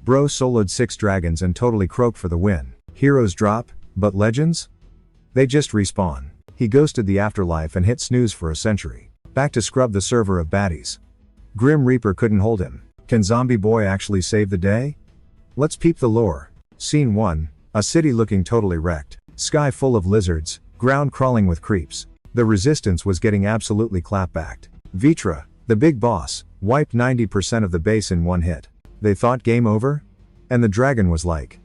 Bro soloed 6 dragons and totally croaked for the win. Heroes drop, but legends? They just respawn. He ghosted the afterlife and hit snooze for a century. Back to scrub the server of baddies. Grim Reaper couldn't hold him. Can Zombie Boy actually save the day? Let's peep the lore. Scene 1. A city looking totally wrecked. Sky full of lizards, ground crawling with creeps. The resistance was getting absolutely clapbacked. Vitra, the big boss, wiped 90% of the base in one hit. They thought game over? And the dragon was like,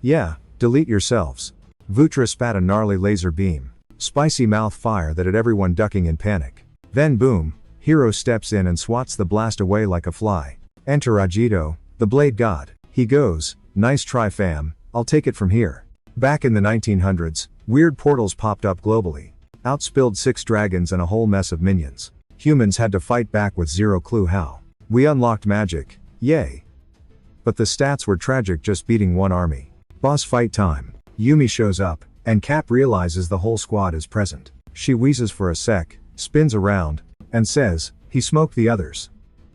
yeah, delete yourselves. Vitra spat a gnarly laser beam. Spicy mouth fire that had everyone ducking in panic. Then boom, hero steps in and swats the blast away like a fly. Enter Agito, the blade god. He goes, nice try fam, I'll take it from here. Back in the 1900s, weird portals popped up globally. Outspilled 6 dragons and a whole mess of minions. Humans had to fight back with zero clue how. We unlocked magic, yay. But the stats were tragic, just beating one army. Boss fight time. Yumi shows up, and Cap realizes the whole squad is present. She wheezes for a sec, spins around, and says, he smoked the others.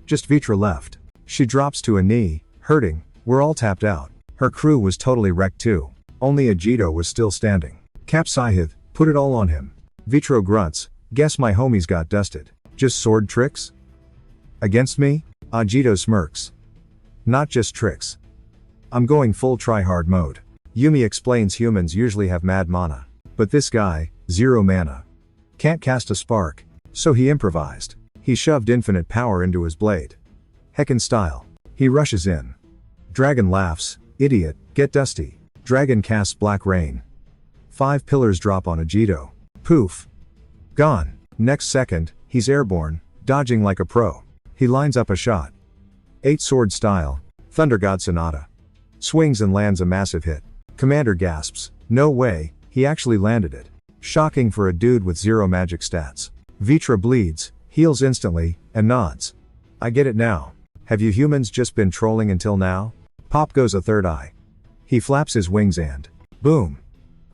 Just Vitra left. She drops to a knee, hurting, we're all tapped out. Her crew was totally wrecked too. Only Agito was still standing. Cap Scythe, put it all on him. Vitro grunts, guess my homies got dusted. Just sword tricks? Against me? Agito smirks. Not just tricks. I'm going full try-hard mode. Yumi explains humans usually have mad mana. But this guy, 0 mana. Can't cast a spark. So he improvised. He shoved infinite power into his blade. Heckin' style. He rushes in. Dragon laughs, idiot, get dusty. Dragon casts Black Rain. 5 pillars drop on Agito. Poof. Gone. Next second, he's airborne, dodging like a pro. He lines up a shot. 8 sword style, Thunder God Sonata. Swings and lands a massive hit. Commander gasps, no way, he actually landed it. Shocking for a dude with 0 magic stats. Vitra bleeds, heals instantly, and nods. I get it now. Have you humans just been trolling until now? Pop goes a third eye. He flaps his wings and boom.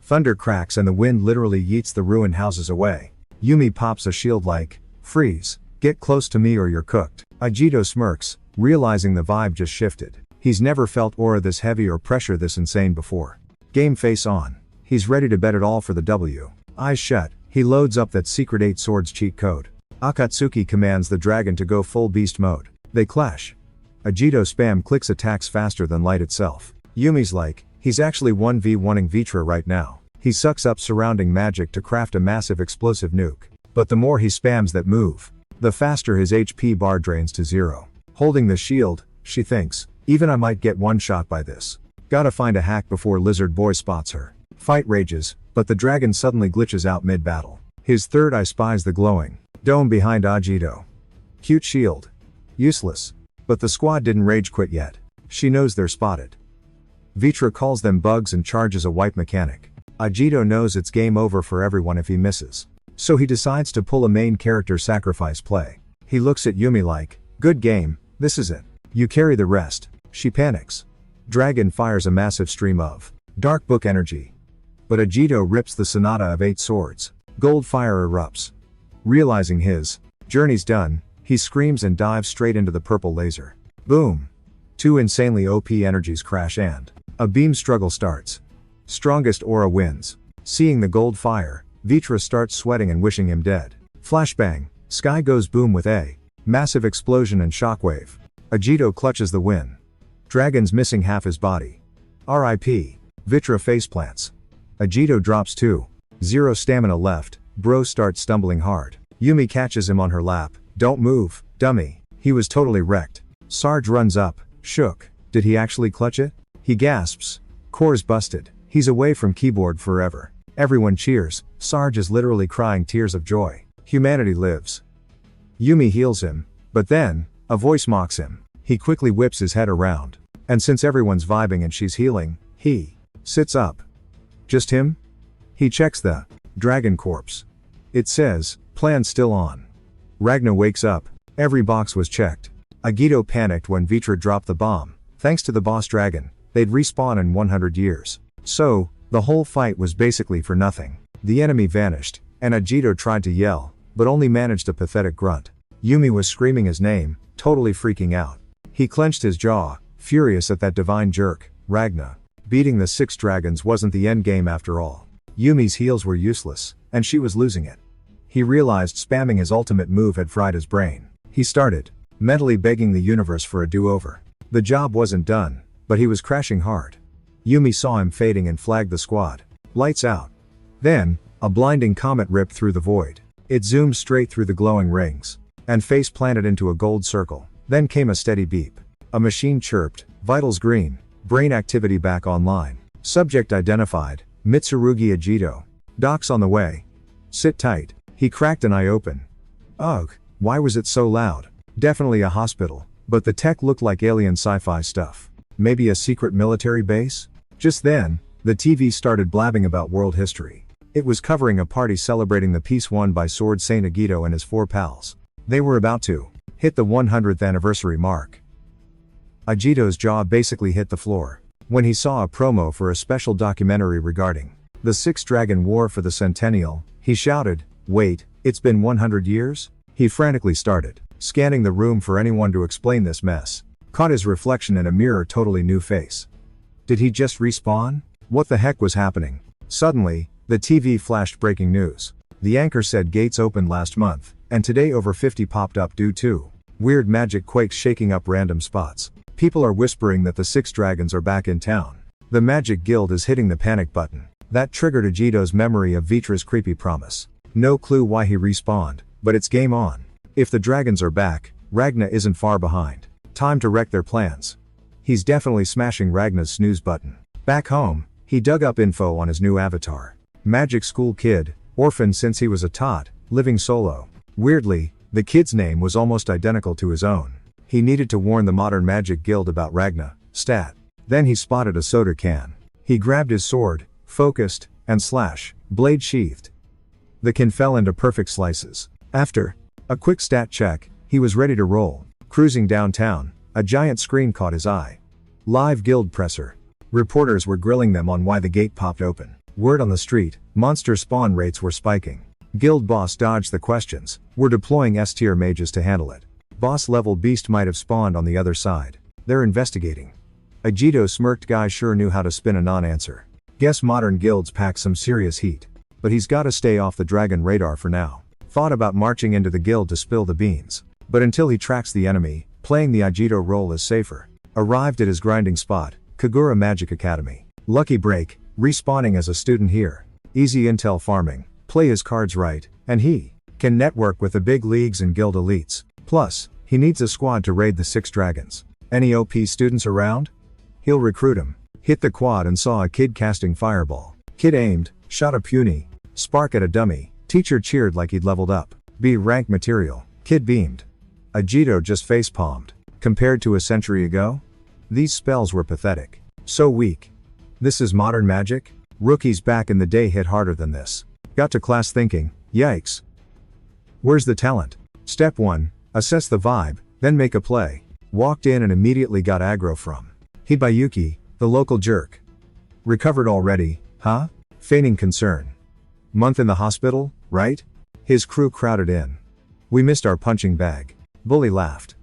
Thunder cracks and the wind literally yeets the ruined houses away. Yumi pops a shield like, freeze, get close to me or you're cooked. Agito smirks, realizing the vibe just shifted. He's never felt aura this heavy or pressure this insane before. Game face on. He's ready to bet it all for the W. Eyes shut, he loads up that secret 8 swords cheat code. Akatsuki commands the dragon to go full beast mode. They clash. Agito spam clicks attacks faster than light itself. Yumi's like, he's actually 1v1ing Vitra right now. He sucks up surrounding magic to craft a massive explosive nuke. But the more he spams that move, the faster his HP bar drains to 0. Holding the shield, she thinks, even I might get one shot by this. Gotta find a hack before Lizard Boy spots her. Fight rages, but the dragon suddenly glitches out mid-battle. His third eye spies the glowing dome behind Agito. Cute shield. Useless. But the squad didn't rage quit yet. She knows they're spotted. Vitra calls them bugs and charges a wipe mechanic. Agito knows it's game over for everyone if he misses. So he decides to pull a main character sacrifice play. He looks at Yumi like, good game, this is it. You carry the rest. She panics. Dragon fires a massive stream of dark book energy. But Agito rips the sonata of 8 swords. Gold fire erupts. Realizing his journey's done, he screams and dives straight into the purple laser. Boom. 2 insanely OP energies crash and a beam struggle starts. Strongest aura wins. Seeing the gold fire, Vitra starts sweating and wishing him dead. Flashbang. Sky goes boom with a massive explosion and shockwave. Agito clutches the win. Dragon's missing half his body. R.I.P. Vitra faceplants. Agito drops 2. 0 stamina left. Bro starts stumbling hard. Yumi catches him on her lap. Don't move, dummy. He was totally wrecked. Sarge runs up, shook. Did he actually clutch it? He gasps. Core's busted. He's away from keyboard forever. Everyone cheers. Sarge is literally crying tears of joy. Humanity lives. Yumi heals him. But then, a voice mocks him. He quickly whips his head around. And since everyone's vibing and she's healing, he sits up. Just him? He checks the dragon corpse. It says, plan still on. Ragna wakes up. Every box was checked. Agito panicked when Vitra dropped the bomb. Thanks to the boss dragon, they'd respawn in 100 years. So, the whole fight was basically for nothing. The enemy vanished, and Agito tried to yell, but only managed a pathetic grunt. Yumi was screaming his name, totally freaking out. He clenched his jaw, furious at that divine jerk, Ragna. Beating the 6 dragons wasn't the end game after all. Yumi's heals were useless, and she was losing it. He realized spamming his ultimate move had fried his brain. He started, mentally begging the universe for a do-over. The job wasn't done, but he was crashing hard. Yumi saw him fading and flagged the squad. Lights out. Then, a blinding comet ripped through the void. It zoomed straight through the glowing rings, and face planted into a gold circle. Then came a steady beep. A machine chirped, vitals green, brain activity back online. Subject identified, Mitsurugi Agito. Docs on the way. Sit tight. He cracked an eye open. Ugh, why was it so loud? Definitely a hospital, but the tech looked like alien sci-fi stuff. Maybe a secret military base? Just then, the TV started blabbing about world history. It was covering a party celebrating the peace won by Sword Saint Agito and his 4 pals. They were about to hit the 100th anniversary mark. Agito's jaw basically hit the floor when he saw a promo for a special documentary regarding the 6 Dragon War for the Centennial. He shouted, "Wait, it's been 100 years?" He frantically started scanning the room for anyone to explain this mess. Caught his reflection in a mirror, totally new face. Did he just respawn? What the heck was happening? Suddenly, the TV flashed breaking news. The anchor said gates opened last month, and today over 50 popped up due to weird magic quakes shaking up random spots. People are whispering that the 6 dragons are back in town. The Magic Guild is hitting the panic button. That triggered Agito's memory of Vitra's creepy promise. No clue why he respawned, but it's game on. If the dragons are back, Ragna isn't far behind. Time to wreck their plans. He's definitely smashing Ragna's snooze button. Back home, he dug up info on his new avatar. Magic school kid, orphaned since he was a tot, living solo. Weirdly, the kid's name was almost identical to his own. He needed to warn the modern Magic Guild about Ragna. Stat. Then he spotted a soda can. He grabbed his sword, focused, and slash, blade sheathed. The can fell into perfect slices. After a quick stat check, he was ready to roll. Cruising downtown, a giant screen caught his eye. Live guild presser. Reporters were grilling them on why the gate popped open. Word on the street, monster spawn rates were spiking. Guild boss dodged the questions. We're deploying S-tier mages to handle it. Boss level beast might have spawned on the other side. They're investigating. Agito smirked. Guy sure knew how to spin a non-answer. Guess modern guilds pack some serious heat. But he's gotta stay off the dragon radar for now. Thought about marching into the guild to spill the beans. But until he tracks the enemy, playing the Agito role is safer. Arrived at his grinding spot, Kagura Magic Academy. Lucky break, respawning as a student here. Easy intel farming, play his cards right, and he can network with the big leagues and guild elites. Plus, he needs a squad to raid the 6 dragons. Any OP students around? He'll recruit him. Hit the quad and saw a kid casting fireball. Kid aimed, shot a puny spark at a dummy. Teacher cheered like he'd leveled up. B rank material. Kid beamed. Agito just face-palmed. Compared to a century ago? These spells were pathetic. So weak. This is modern magic? Rookies back in the day hit harder than this. Got to class thinking, yikes. Where's the talent? Step 1, assess the vibe, then make a play. Walked in and immediately got aggro from Hibayuki, the local jerk. Recovered already, huh? Feigning concern. Month in the hospital, right? His crew crowded in. We missed our punching bag. Bully laughed.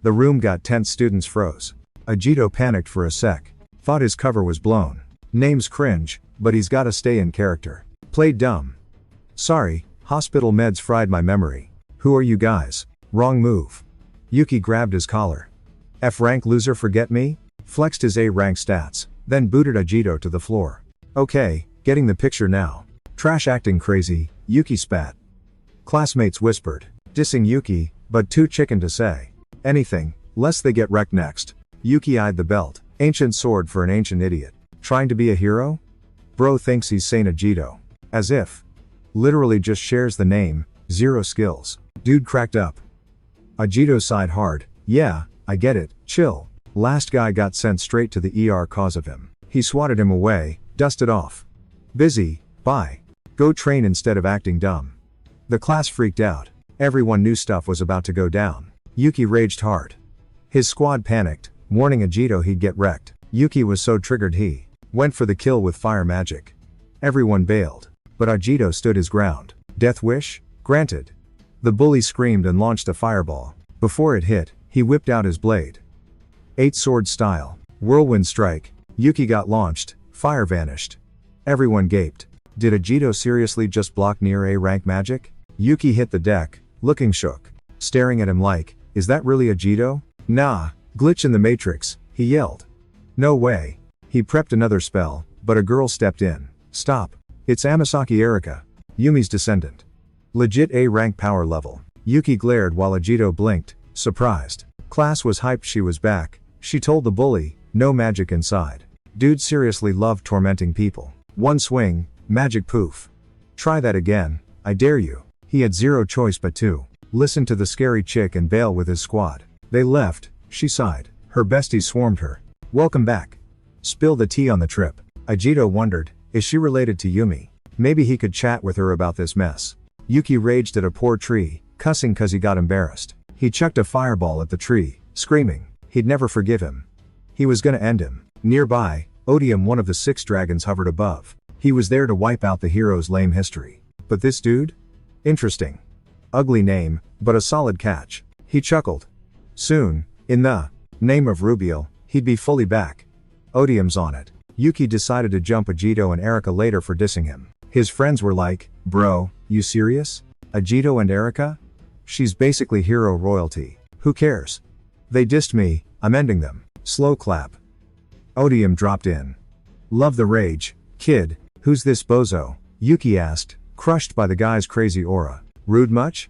The room got tense. Students froze. Agito panicked for a sec. Thought his cover was blown. Name's cringe, but he's gotta stay in character. Played dumb. Sorry, hospital meds fried my memory. Who are you guys? Wrong move. Yuki grabbed his collar. F rank loser forget me? Flexed his A rank stats, then booted Agito to the floor. Okay, getting the picture now. Trash acting crazy, Yuki spat. Classmates whispered, dissing Yuki, but too chicken to say anything, lest they get wrecked next. Yuki eyed the belt. Ancient sword for an ancient idiot. Trying to be a hero? Bro thinks he's Saint Agito. As if. Literally just shares the name, 0 skills. Dude cracked up. Agito sighed hard. Yeah, I get it, chill. Last guy got sent straight to the ER cause of him. He swatted him away, dusted off. Busy, bye. Go train instead of acting dumb. The class freaked out. Everyone knew stuff was about to go down. Yuki raged hard. His squad panicked, warning Agito he'd get wrecked. Yuki was so triggered he went for the kill with fire magic. Everyone bailed, but Agito stood his ground. Death wish? Granted. The bully screamed and launched a fireball. Before it hit, he whipped out his blade. 8-sword style. Whirlwind strike. Yuki got launched. Fire vanished. Everyone gaped. Did Agito seriously just block near A rank magic? Yuki hit the deck, looking shook. Staring at him like, is that really Agito? Nah, glitch in the matrix, he yelled. No way. He prepped another spell, but a girl stepped in. Stop. It's Amasaki Erika, Yumi's descendant. Legit A rank power level. Yuki glared while Agito blinked, surprised. Class was hyped she was back. She told the bully, no magic inside. Dude seriously loved tormenting people. One swing, magic poof. Try that again, I dare you. He had zero choice but to listen to the scary chick and bail with his squad. They left, she sighed. Her besties swarmed her. Welcome back. Spill the tea on the trip. Agito wondered, is she related to Yumi? Maybe he could chat with her about this mess. Yuki raged at a poor tree, cussing cause he got embarrassed. He chucked a fireball at the tree, screaming, he'd never forgive him. He was gonna end him. Nearby, Odium, one of the 6 dragons, hovered above. He was there to wipe out the hero's lame history. But this dude? Interesting. Ugly name, but a solid catch. He chuckled. Soon, in the name of Rubble, he'd be fully back. Odium's on it. Yuki decided to jump Agito and Erika later for dissing him. His friends were like, bro, you serious? Agito and Erika? She's basically hero royalty. Who cares? They dissed me, I'm ending them. Slow clap. Odium dropped in. Love the rage, kid. Who's this bozo? Yuki asked, crushed by the guy's crazy aura. Rude much?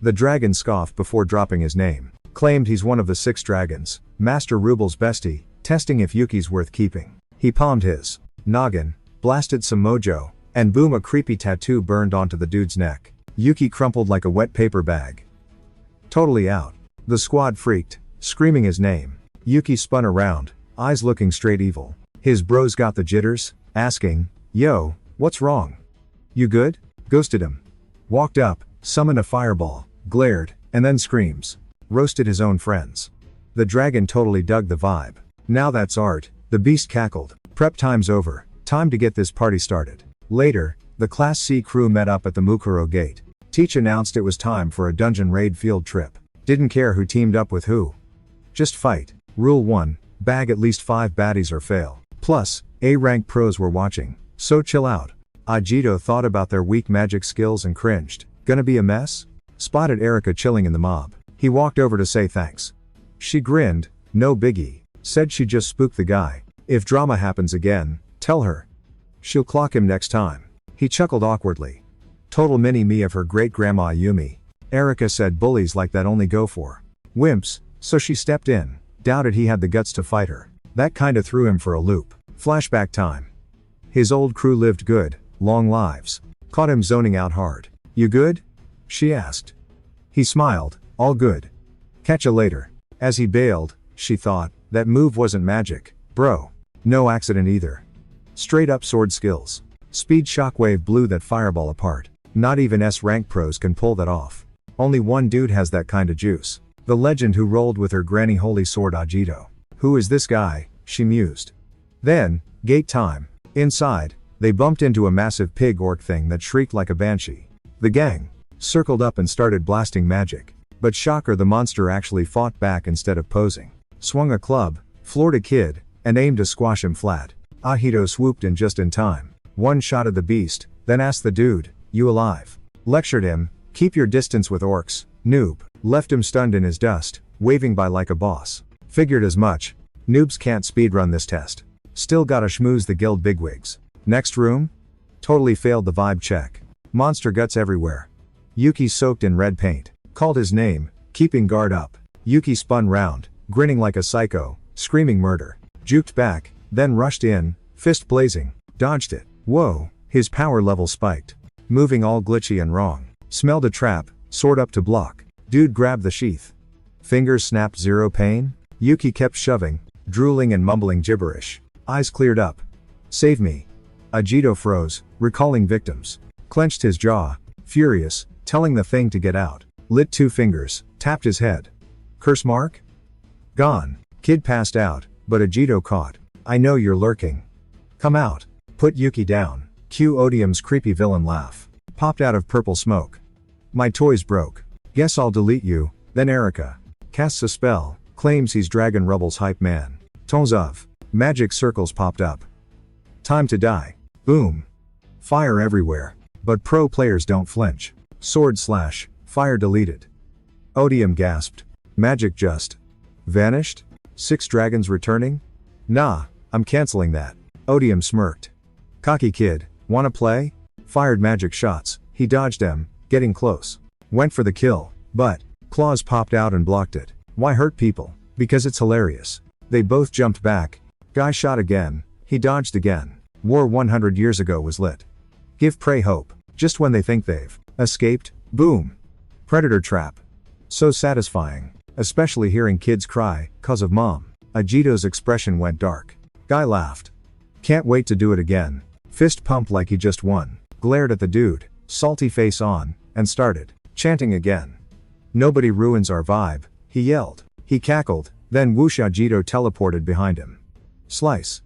The dragon scoffed before dropping his name. Claimed he's one of the 6 dragons, Master Rubble's bestie, testing if Yuki's worth keeping. He palmed his noggin, blasted some mojo, and boom, a creepy tattoo burned onto the dude's neck. Yuki crumpled like a wet paper bag. Totally out. The squad freaked, screaming his name. Yuki spun around, eyes looking straight evil. His bros got the jitters, asking, yo, what's wrong? You good? Ghosted him. Walked up, summoned a fireball, glared, and then screams. Roasted his own friends. The dragon totally dug the vibe. Now that's art, the beast cackled. Prep time's over, time to get this party started. Later, the Class C crew met up at the Mukuro gate. Teach announced it was time for a dungeon raid field trip. Didn't care who teamed up with who. Just fight. Rule 1, bag at least 5 baddies or fail. Plus, A-rank pros were watching, so chill out. Agito thought about their weak magic skills and cringed. Gonna be a mess? Spotted Erika chilling in the mob. He walked over to say thanks. She grinned, no biggie. Said she just spooked the guy. If drama happens again, tell her. She'll clock him next time. He chuckled awkwardly. Total mini-me of her great-grandma Yumi. Erika said bullies like that only go for wimps, so she stepped in. Doubted he had the guts to fight her. That kinda threw him for a loop. Flashback time. His old crew lived good, long lives. Caught him zoning out hard. You good? She asked. He smiled, all good. Catcha later. As he bailed, she thought, that move wasn't magic, bro. No accident either. Straight up sword skills. Speed shockwave blew that fireball apart. Not even S-rank pros can pull that off. Only one dude has that kinda juice. The legend who rolled with her granny holy sword Agito. Who is this guy? She mused. Then, gate time. Inside, they bumped into a massive pig orc thing that shrieked like a banshee. The gang circled up and started blasting magic. But shocker, the monster actually fought back instead of posing. Swung a club, floored a kid, and aimed to squash him flat. Agito swooped in just in time. One shot at the beast, then asked the dude, you alive? Lectured him, keep your distance with orcs, noob. Left him stunned in his dust, waving by like a boss. Figured as much. Noobs can't speedrun this test. Still gotta schmooze the guild bigwigs. Next room? Totally failed the vibe check. Monster guts everywhere. Yuki soaked in red paint. Called his name, keeping guard up. Yuki spun round, grinning like a psycho, screaming murder. Juked back, then rushed in, fist blazing. Dodged it. Whoa, his power level spiked. Moving all glitchy and wrong. Smelled a trap, sword up to block. Dude grabbed the sheath. Fingers snapped, zero pain. Yuki kept shoving, drooling and mumbling gibberish. Eyes cleared up. Save me. Agito froze, recalling victims. Clenched his jaw, furious, telling the thing to get out. Lit 2 fingers, tapped his head. Curse mark? Gone. Kid passed out, but Agito caught. I know you're lurking. Come out. Put Yuki down. Cue Odium's creepy villain laugh. Popped out of purple smoke. My toys broke. Guess I'll delete you, then Erika casts a spell, Claims he's Dragon Rubble's hype man. Tons of magic circles popped up. Time to die. Boom. Fire everywhere. But pro players don't flinch. Sword slash. Fire deleted. Odium gasped. Magic just vanished? 6 dragons returning? Nah, I'm canceling that. Odium smirked. Cocky kid, wanna play? Fired magic shots, he dodged them, getting close. Went for the kill, but claws popped out and blocked it. Why hurt people? Because it's hilarious. They both jumped back. Guy shot again, he dodged again. War 100 years ago was lit. Give prey hope, just when they think they've escaped, boom. Predator trap. So satisfying, especially hearing kids cry, 'cause of mom. Agito's expression went dark. Guy laughed. Can't wait to do it again. Fist pump like he just won. Glared at the dude, salty face on, and started chanting again. Nobody ruins our vibe, he yelled. He cackled, then whoosh, Agito teleported behind him. Slice.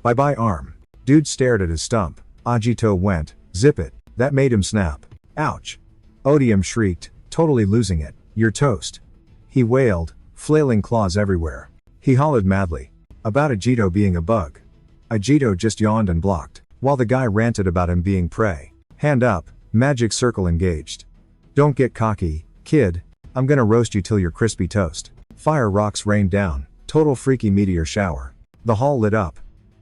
Bye bye arm. Dude stared at his stump. Agito went, zip it, that made him snap. Ouch. Odium shrieked, totally losing it. You're toast. He wailed, flailing claws everywhere. He hollered madly about Agito being a bug. Agito just yawned and blocked, while the guy ranted about him being prey. Hand up, magic circle engaged. Don't get cocky, kid. I'm gonna roast you till you're crispy toast. Fire rocks rained down, total freaky meteor shower. The hall lit up.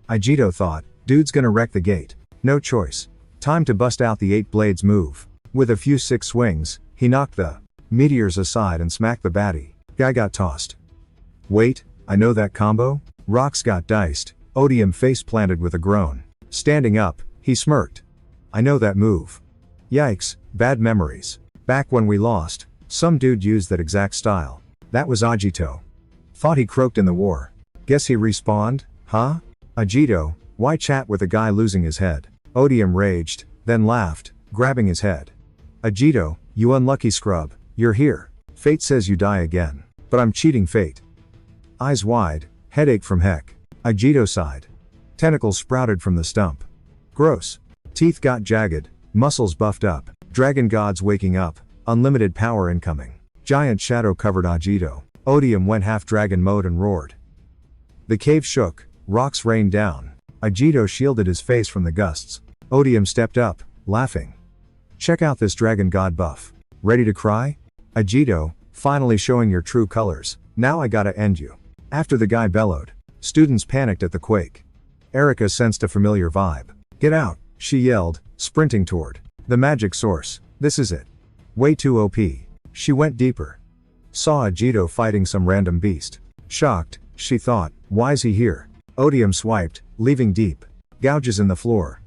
Agito thought, dude's gonna wreck the gate. No choice. Time to bust out the 8 blades move. With a few 6 swings, he knocked the meteors aside and smacked the baddie. Guy got tossed. Wait, I know that combo? Rocks got diced. Odium face planted with a groan. Standing up, he smirked. I know that move. Yikes, bad memories. Back when we lost, some dude used that exact style. That was Agito. Thought he croaked in the war. Guess he respawned, huh? Agito, why chat with a guy losing his head? Odium raged, then laughed, grabbing his head. Agito, you unlucky scrub, you're here. Fate says you die again. But I'm cheating fate. Eyes wide, headache from heck. Agito sighed. Tentacles sprouted from the stump. Gross. Teeth got jagged, muscles buffed up. Dragon gods waking up, unlimited power incoming. Giant shadow covered Agito. Odium went half dragon mode and roared. The cave shook, rocks rained down. Agito shielded his face from the gusts. Odium stepped up, laughing. Check out this dragon god buff. Ready to cry? Agito, finally showing your true colors. Now I gotta end you. After the guy bellowed, students panicked at the quake. Erica sensed a familiar vibe. Get out, she yelled, sprinting toward the magic source. This is it. Way too OP. She went deeper. Saw Agito fighting some random beast. Shocked, she thought, why's he here? Odium swiped, leaving deep gouges in the floor.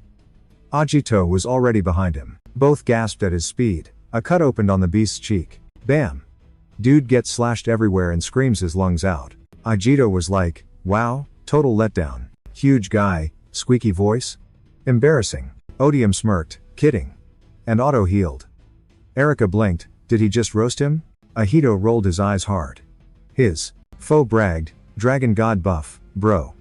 Agito was already behind him. Both gasped at his speed. A cut opened on the beast's cheek. Bam. Dude gets slashed everywhere and screams his lungs out. Agito was like, wow, total letdown. Huge guy, squeaky voice. Embarrassing. Odium smirked, kidding. And auto healed. Erica blinked, did he just roast him? Agito rolled his eyes hard. His foe bragged, dragon god buff, bro.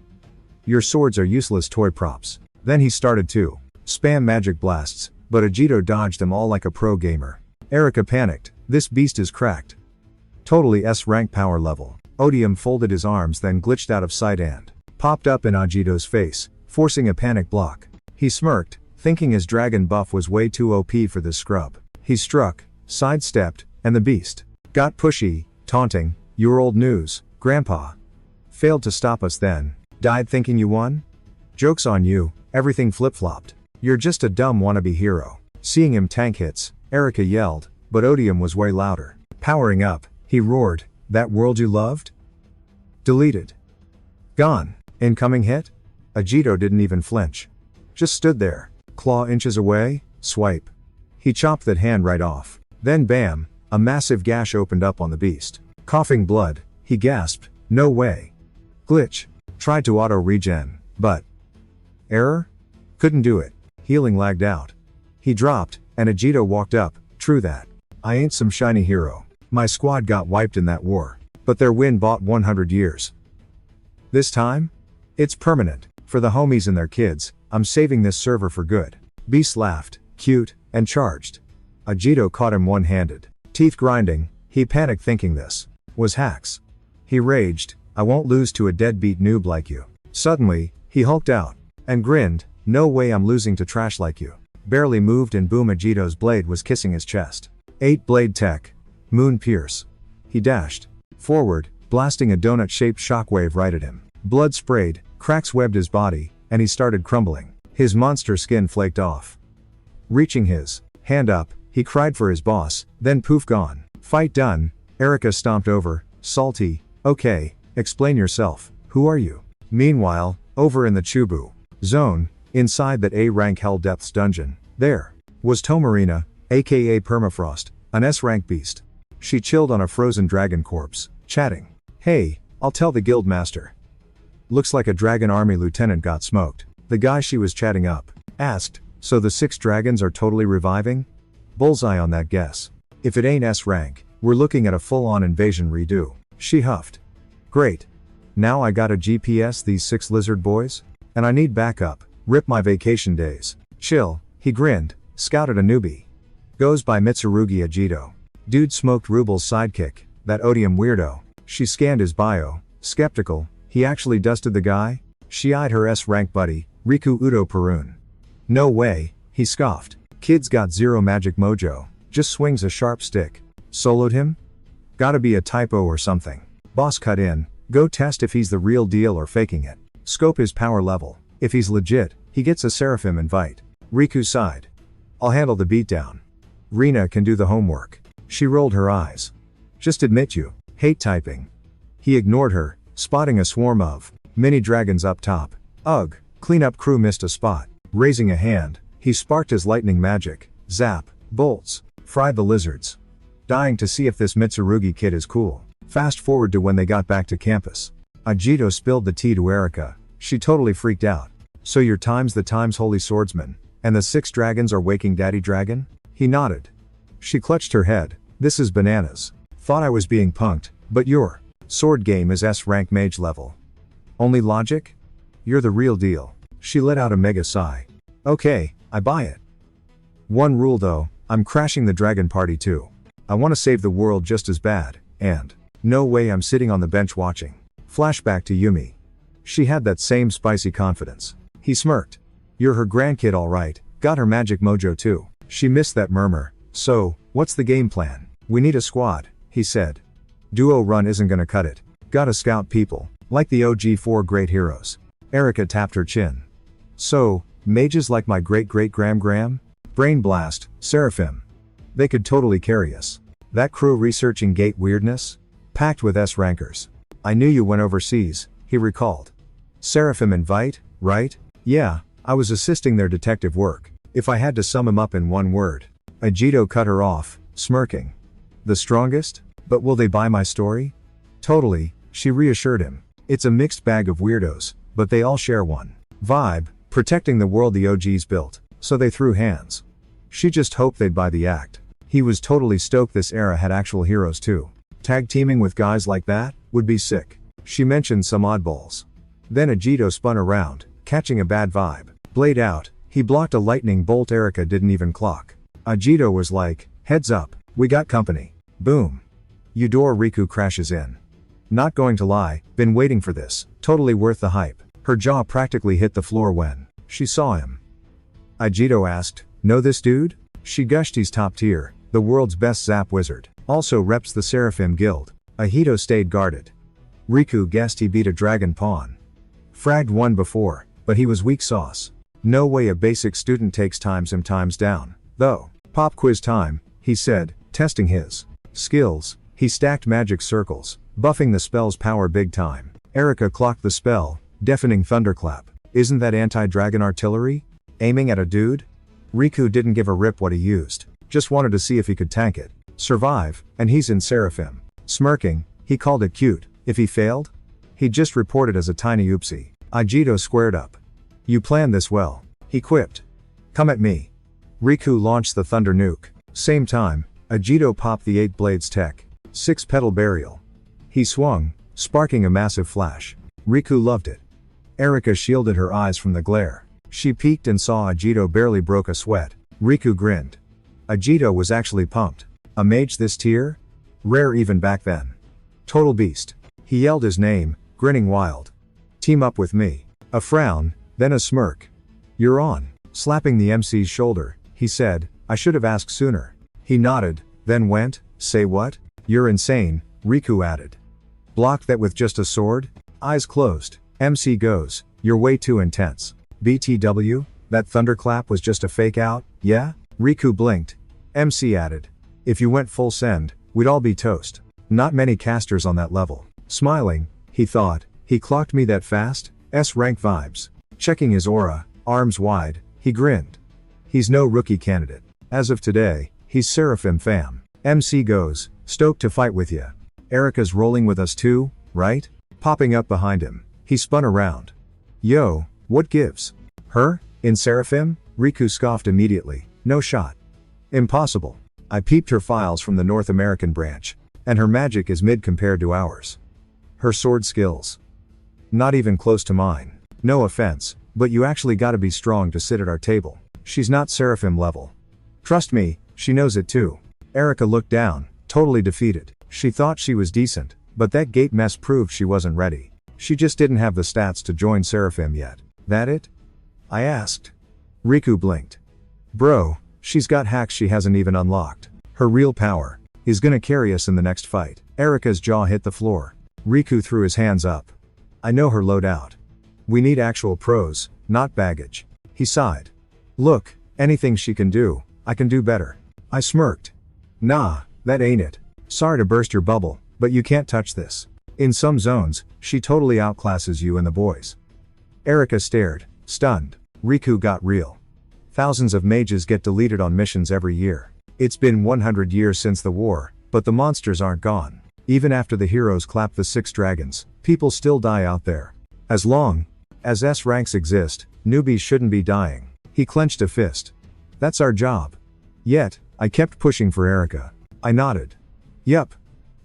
Your swords are useless toy props. Then he started to spam magic blasts, but Agito dodged them all like a pro gamer. Erica panicked, this beast is cracked. Totally S-rank power level. Odium folded his arms then glitched out of sight and popped up in Agito's face, forcing a panic block. He smirked, thinking his dragon buff was way too OP for this scrub. He struck, sidestepped, and the beast got pushy, taunting, you're old news, grandpa. Failed to stop us then. Died thinking you won? Joke's on you, everything flip-flopped. You're just a dumb wannabe hero. Seeing him tank hits, Erica yelled, but Odium was way louder. Powering up, he roared, that world you loved? Deleted. Gone. Incoming hit? Agito didn't even flinch. Just stood there, claw inches away, swipe. He chopped that hand right off. Then bam, a massive gash opened up on the beast. Coughing blood, he gasped, no way. Glitch. Tried to auto-regen, but error? Couldn't do it. Healing lagged out. He dropped, and Agito walked up, true that. I ain't some shiny hero. My squad got wiped in that war. But their win bought 100 years. This time? It's permanent. For the homies and their kids, I'm saving this server for good. Beast laughed, cute, and charged. Agito caught him one-handed. Teeth grinding, he panicked thinking this was hacks. He raged, "I won't lose to a deadbeat noob like you." Suddenly, he hulked out. And grinned, "No way I'm losing to trash like you." Barely moved and boom, Agito's blade was kissing his chest. 8 blade tech. Moon pierce. He dashed forward, blasting a donut-shaped shockwave right at him. Blood sprayed, cracks webbed his body, and he started crumbling. His monster skin flaked off. Reaching his hand up, he cried for his boss, then poof gone. Fight done. Erica stomped over, salty. "Okay, explain yourself. Who are you?" Meanwhile, over in the Chubu zone, inside that A-rank Hell Depths dungeon, there was Tomarina, aka Permafrost, an S-rank beast. She chilled on a frozen dragon corpse, chatting. "Hey, I'll tell the guild master." Looks like a dragon army lieutenant got smoked. The guy she was chatting up asked, "So the 6 dragons are totally reviving?" Bullseye on that guess. If it ain't S-rank, we're looking at a full-on invasion redo. She huffed. "Great. Now I gotta GPS these 6 lizard boys? And I need backup. Rip my vacation days." "Chill," he grinned, scouted a newbie. Goes by Mitsurugi Agito. Dude smoked Rubble's sidekick, that odium weirdo. She scanned his bio, skeptical. He actually dusted the guy? She eyed her S-rank buddy, Riku Udo Perun. "No way," he scoffed. "Kid's got 0 magic mojo, just swings a sharp stick." Soloed him? Gotta be a typo or something. Boss cut in, "Go test if he's the real deal or faking it. Scope his power level. If he's legit, he gets a Seraphim invite." Riku sighed. "I'll handle the beatdown. Rina can do the homework." She rolled her eyes. "Just admit you hate typing." He ignored her, spotting a swarm of mini dragons up top. "Ugh, cleanup crew missed a spot." Raising a hand, he sparked his lightning magic. Zap, bolts, fried the lizards. Dying to see if this Mitsurugi kid is cool. Fast forward to when they got back to campus. Agito spilled the tea to Erica. She totally freaked out. "So you're the times holy swordsman, and the 6 dragons are waking daddy dragon?" He nodded. She clutched her head. "This is bananas. Thought I was being punked, but your sword game is S-rank mage level. Only logic? You're the real deal." She let out a mega sigh. "Okay, I buy it. One rule though, I'm crashing the dragon party too. I want to save the world just as bad, and no way I'm sitting on the bench watching." Flashback to Yumi. She had that same spicy confidence. He smirked. "You're her grandkid alright, got her magic mojo too." She missed that murmur. "So, what's the game plan?" "We need a squad," he said. "Duo run isn't gonna cut it. Gotta scout people, like the OG 4 great heroes." Erica tapped her chin. "So, mages like my great-great-gram? Brain blast, Seraphim. They could totally carry us. That crew researching gate weirdness? Packed with S-rankers. I knew you went overseas," he recalled. "Seraphim invite, right?" "Yeah, I was assisting their detective work. If I had to sum him up in one word." Agito cut her off, smirking. "The strongest? But will they buy my story?" "Totally," she reassured him. "It's a mixed bag of weirdos, but they all share one vibe, protecting the world the OGs built, so they threw hands." She just hoped they'd buy the act. He was totally stoked this era had actual heroes too. Tag teaming with guys like that would be sick. She mentioned some oddballs. Then Agito spun around, catching a bad vibe. Blade out, he blocked a lightning bolt Erica didn't even clock. Agito was like, "Heads up, we got company." Boom. Eudora Riku crashes in. "Not going to lie, been waiting for this, totally worth the hype." Her jaw practically hit the floor when she saw him. Agito asked, "Know this dude?" She gushed, "He's top tier, the world's best zap wizard. Also reps the Seraphim guild." Agito stayed guarded. Riku guessed he beat a dragon pawn. Fragged one before, but he was weak sauce. No way a basic student takes him times down, though. "Pop quiz time," he said, testing his skills. He stacked magic circles, buffing the spell's power big time. Erica clocked the spell, deafening thunderclap. "Isn't that anti-dragon artillery? Aiming at a dude?" Riku didn't give a rip what he used, just wanted to see if he could tank it. Survive, and he's in Seraphim. Smirking, he called it cute. If he failed? He'd just report it as a tiny oopsie. Agito squared up. "You planned this well," he quipped. "Come at me." Riku launched the thunder nuke. Same time, Agito popped the 8 blades tech. 6-petal burial. He swung, sparking a massive flash. Riku loved it. Erica shielded her eyes from the glare. She peeked and saw Agito barely broke a sweat. Riku grinned. Agito was actually pumped. A mage this tier? Rare even back then. Total beast. He yelled his name, grinning wild. Team up with me. A frown, then a smirk. You're on. Slapping the MC's shoulder, he said, I should have asked sooner. He nodded, then went, say what? You're insane, Riku added. Block that with just a sword? Eyes closed. MC goes, you're way too intense. BTW, that thunderclap was just a fake out, yeah? Riku blinked. MC added. If you went full send, we'd all be toast. Not many casters on that level. Smiling, he thought, he clocked me that fast? S-rank vibes. Checking his aura, arms wide, he grinned. He's no rookie candidate. As of today, he's Seraphim fam. MC goes, stoked to fight with ya. Erica's rolling with us too, right? Popping up behind him, he spun around. Yo, what gives? Her? In Seraphim? Riku scoffed immediately, no shot. Impossible. I peeped her files from the North American branch, and her magic is mid compared to ours. Her sword skills. Not even close to mine. No offense, but you actually gotta be strong to sit at our table. She's not Seraphim level. Trust me, she knows it too. Erica looked down, totally defeated. She thought she was decent, but that gate mess proved she wasn't ready. She just didn't have the stats to join Seraphim yet. That it? I asked. Riku blinked. Bro, she's got hacks she hasn't even unlocked. Her real power is gonna carry us in the next fight. Erica's jaw hit the floor. Riku threw his hands up. I know her loadout. We need actual pros, not baggage. He sighed. Look, anything she can do, I can do better. I smirked. Nah, that ain't it. Sorry to burst your bubble, but you can't touch this. In some zones, she totally outclasses you and the boys. Erica stared, stunned. Riku got real. Thousands of mages get deleted on missions every year. It's been 100 years since the war, but the monsters aren't gone. Even after the heroes clap the 6 dragons, people still die out there. As long as S ranks exist, newbies shouldn't be dying. He clenched a fist. That's our job. Yet, I kept pushing for Erica. I nodded. Yup.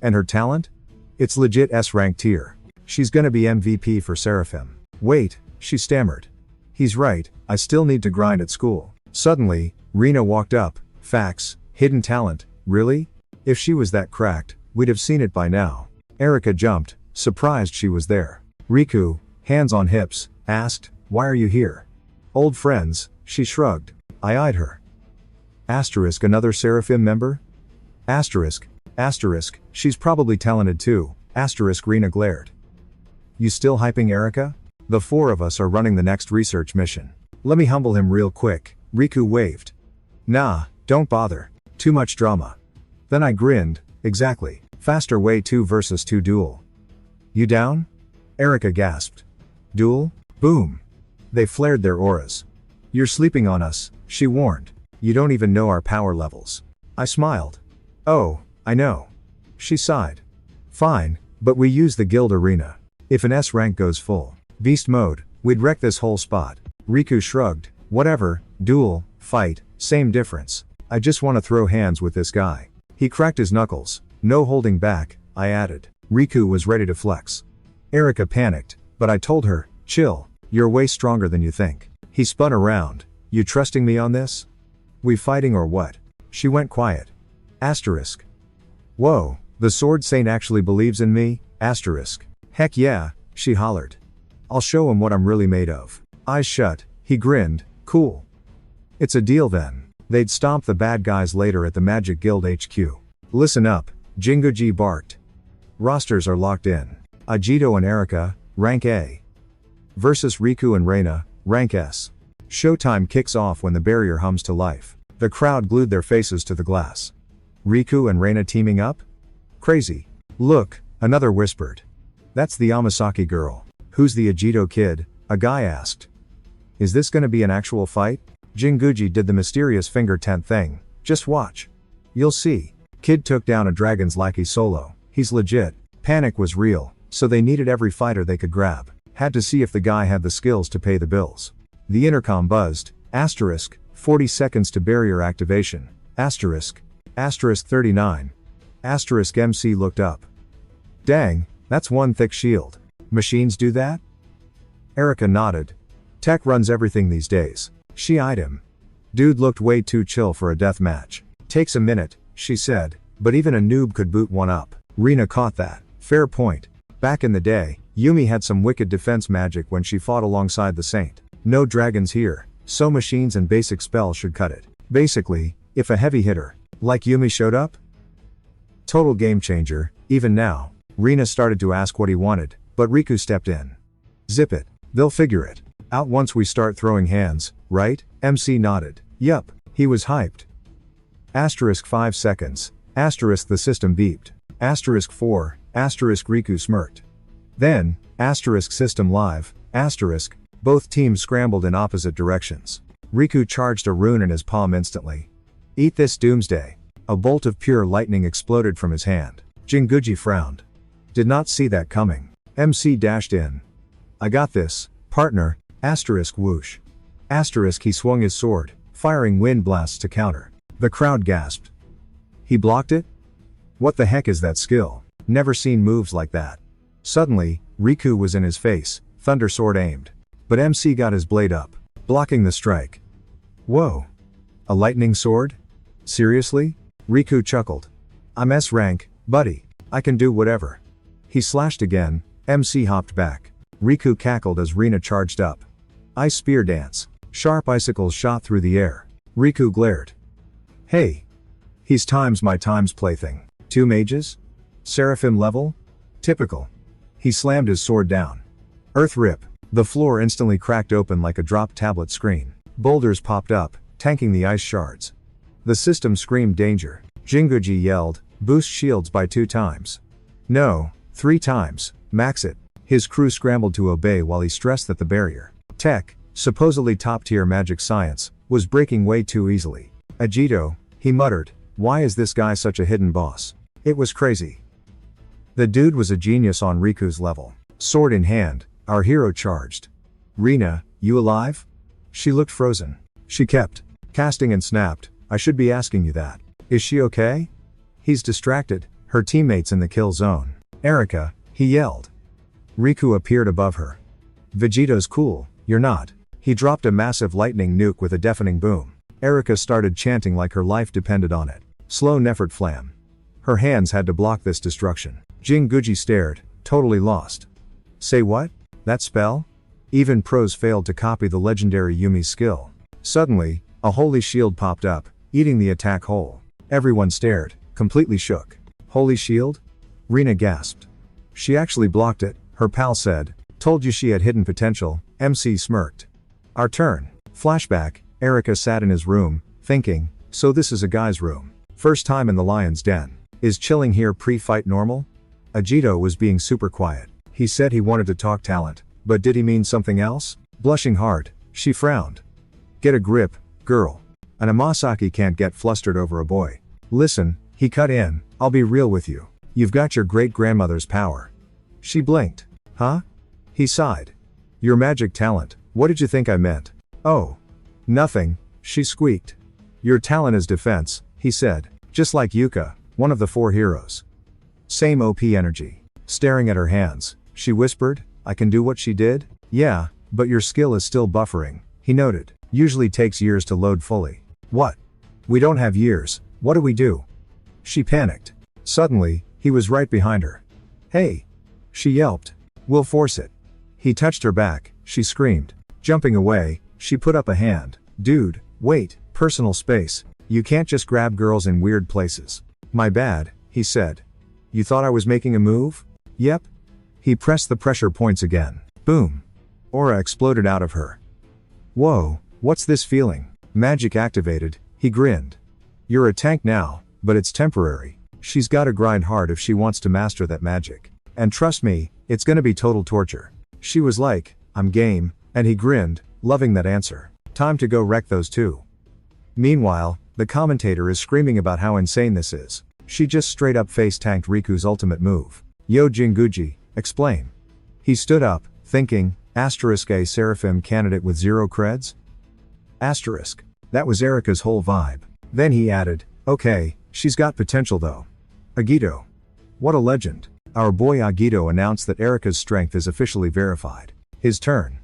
And her talent? It's legit S rank tier. She's gonna be MVP for Seraphim. Wait, she stammered. He's right, I still need to grind at school. Suddenly, Rena walked up. Facts, hidden talent, really? If she was that cracked, we'd have seen it by now. Erica jumped, surprised she was there. Riku, hands on hips, asked, why are you here? Old friends, she shrugged. I eyed her. Asterisk, another Seraphim member? Asterisk, she's probably talented too. Asterisk, Rena glared. You still hyping Erica? The 4 of us are running the next research mission. Let me humble him real quick. Riku waved. Nah, don't bother. Too much drama. Then I grinned. Exactly. Faster way 2 versus 2 duel. You down? Erica gasped. Duel? Boom. They flared their auras. You're sleeping on us, she warned. You don't even know our power levels. I smiled. Oh, I know. She sighed. Fine, but we use the guild arena. If an S rank goes full beast mode, we'd wreck this whole spot. Riku shrugged. Whatever, duel, fight, same difference. I just want to throw hands with this guy. He cracked his knuckles. No holding back, I added. Riku was ready to flex. Erica panicked, but I told her, chill, you're way stronger than you think. He spun around. You trusting me on this? We fighting or what? She went quiet. Asterisk. Whoa, the Sword Saint actually believes in me? Asterisk. Heck yeah, she hollered. I'll show him what I'm really made of. Eyes shut, he grinned. Cool. It's a deal then. They'd stomp the bad guys later at the Magic Guild HQ. Listen up, Jinguji barked. Rosters are locked in. Agito and Erica, rank A. Versus Riku and Reina, rank S. Showtime kicks off when the barrier hums to life. The crowd glued their faces to the glass. Riku and Reina teaming up? Crazy. Look, another whispered. That's the Amasaki girl. Who's the Agito kid? A guy asked. Is this gonna be an actual fight? Jinguji did the mysterious finger tent thing. Just watch. You'll see. Kid took down a dragon's lackey solo. He's legit. Panic was real, so they needed every fighter they could grab. Had to see if the guy had the skills to pay the bills. The intercom buzzed. Asterisk, 40 seconds to barrier activation. Asterisk. Asterisk 39. Asterisk MC looked up. Dang, that's one thick shield. Machines do that? Erica nodded. Tech runs everything these days. She eyed him. Dude looked way too chill for a death match. Takes a minute, she said, but even a noob could boot one up. Rena caught that. Fair point. Back in the day, Yumi had some wicked defense magic when she fought alongside the saint. No dragons here, so machines and basic spells should cut it. Basically, if a heavy hitter, like Yumi showed up? Total game changer. Even now, Rina started to ask what he wanted, but Riku stepped in. Zip it. They'll figure it out once we start throwing hands, right? MC nodded. Yup. He was hyped. Asterisk 5 seconds. Asterisk the system beeped. Asterisk 4. Asterisk Riku smirked. Then, asterisk system live. Asterisk. Both teams scrambled in opposite directions. Riku charged a rune in his palm instantly. Eat this doomsday. A bolt of pure lightning exploded from his hand. Jinguji frowned. Did not see that coming. MC dashed in. I got this, partner. Asterisk whoosh. Asterisk he swung his sword, firing wind blasts to counter. The crowd gasped. He blocked it? What the heck is that skill? Never seen moves like that. Suddenly, Riku was in his face, thunder sword aimed. But MC got his blade up, blocking the strike. Whoa. A lightning sword? Seriously? Riku chuckled. I'm S rank, buddy. I can do whatever. He slashed again. MC hopped back. Riku cackled as Rina charged up. Ice spear dance. Sharp icicles shot through the air. Riku glared. Hey. He's my times plaything. 2 mages? Seraphim level? Typical. He slammed his sword down. Earth rip. The floor instantly cracked open like a dropped tablet screen. Boulders popped up, tanking the ice shards. The system screamed danger. Jinguji yelled, boost shields by 2 times. No, 3 times, max it. His crew scrambled to obey while he stressed that the barrier tech, supposedly top-tier magic science, was breaking way too easily. Agito, he muttered, why is this guy such a hidden boss? It was crazy. The dude was a genius on Riku's level. Sword in hand, our hero charged. Rina, you alive? She looked frozen. She kept casting and snapped, I should be asking you that. Is she okay? He's distracted, her teammates in the kill zone. Erica, he yelled. Riku appeared above her. Vegito's cool, you're not. He dropped a massive lightning nuke with a deafening boom. Erica started chanting like her life depended on it. Slow Nefert flam. Her hands had to block this destruction. Jinguji stared, totally lost. Say what? That spell? Even pros failed to copy the legendary Yumi's skill. Suddenly, a holy shield popped up, eating the attack whole. Everyone stared, completely shook. Holy shield? Rina gasped. She actually blocked it, her pal said. Told you she had hidden potential. MC smirked. Our turn. Flashback, Erica sat in his room, thinking, so this is a guy's room. First time in the lion's den. Is chilling here pre-fight normal? Agito was being super quiet. He said he wanted to talk talent, but did he mean something else? Blushing hard, she frowned. Get a grip, girl. An Amasaki can't get flustered over a boy. Listen, he cut in, I'll be real with you. You've got your great-grandmother's power. She blinked. Huh? He sighed. Your magic talent, what did you think I meant? Oh. Nothing, she squeaked. Your talent is defense, he said. Just like Yuka, one of the 4 heroes. Same OP energy. Staring at her hands, she whispered, I can do what she did? Yeah, but your skill is still buffering, he noted. Usually takes years to load fully. What? We don't have years, what do we do? She panicked. Suddenly, he was right behind her. Hey! She yelped. We'll force it. He touched her back, she screamed. Jumping away, she put up a hand. Dude, wait, personal space. You can't just grab girls in weird places. My bad, he said. You thought I was making a move? Yep. He pressed the pressure points again. Boom. Aura exploded out of her. Whoa, what's this feeling? Magic activated, he grinned. You're a tank now, but it's temporary. She's gotta grind hard if she wants to master that magic. And trust me, it's gonna be total torture. She was like, I'm game, and he grinned, loving that answer. Time to go wreck those 2. Meanwhile, the commentator is screaming about how insane this is. She just straight up face tanked Riku's ultimate move. Yo Jinguji, explain. He stood up, thinking, asterisk a Seraphim candidate with 0 creds? Asterisk. That was Erica's whole vibe. Then he added, okay, she's got potential though. Agito. What a legend. Our boy Agito announced that Erica's strength is officially verified. His turn.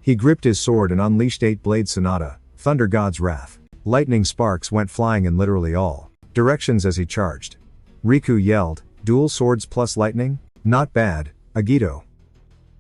He gripped his sword and unleashed 8-blade sonata, Thunder God's Wrath. Lightning sparks went flying in literally all directions as he charged. Riku yelled, dual swords plus lightning? Not bad, Agito.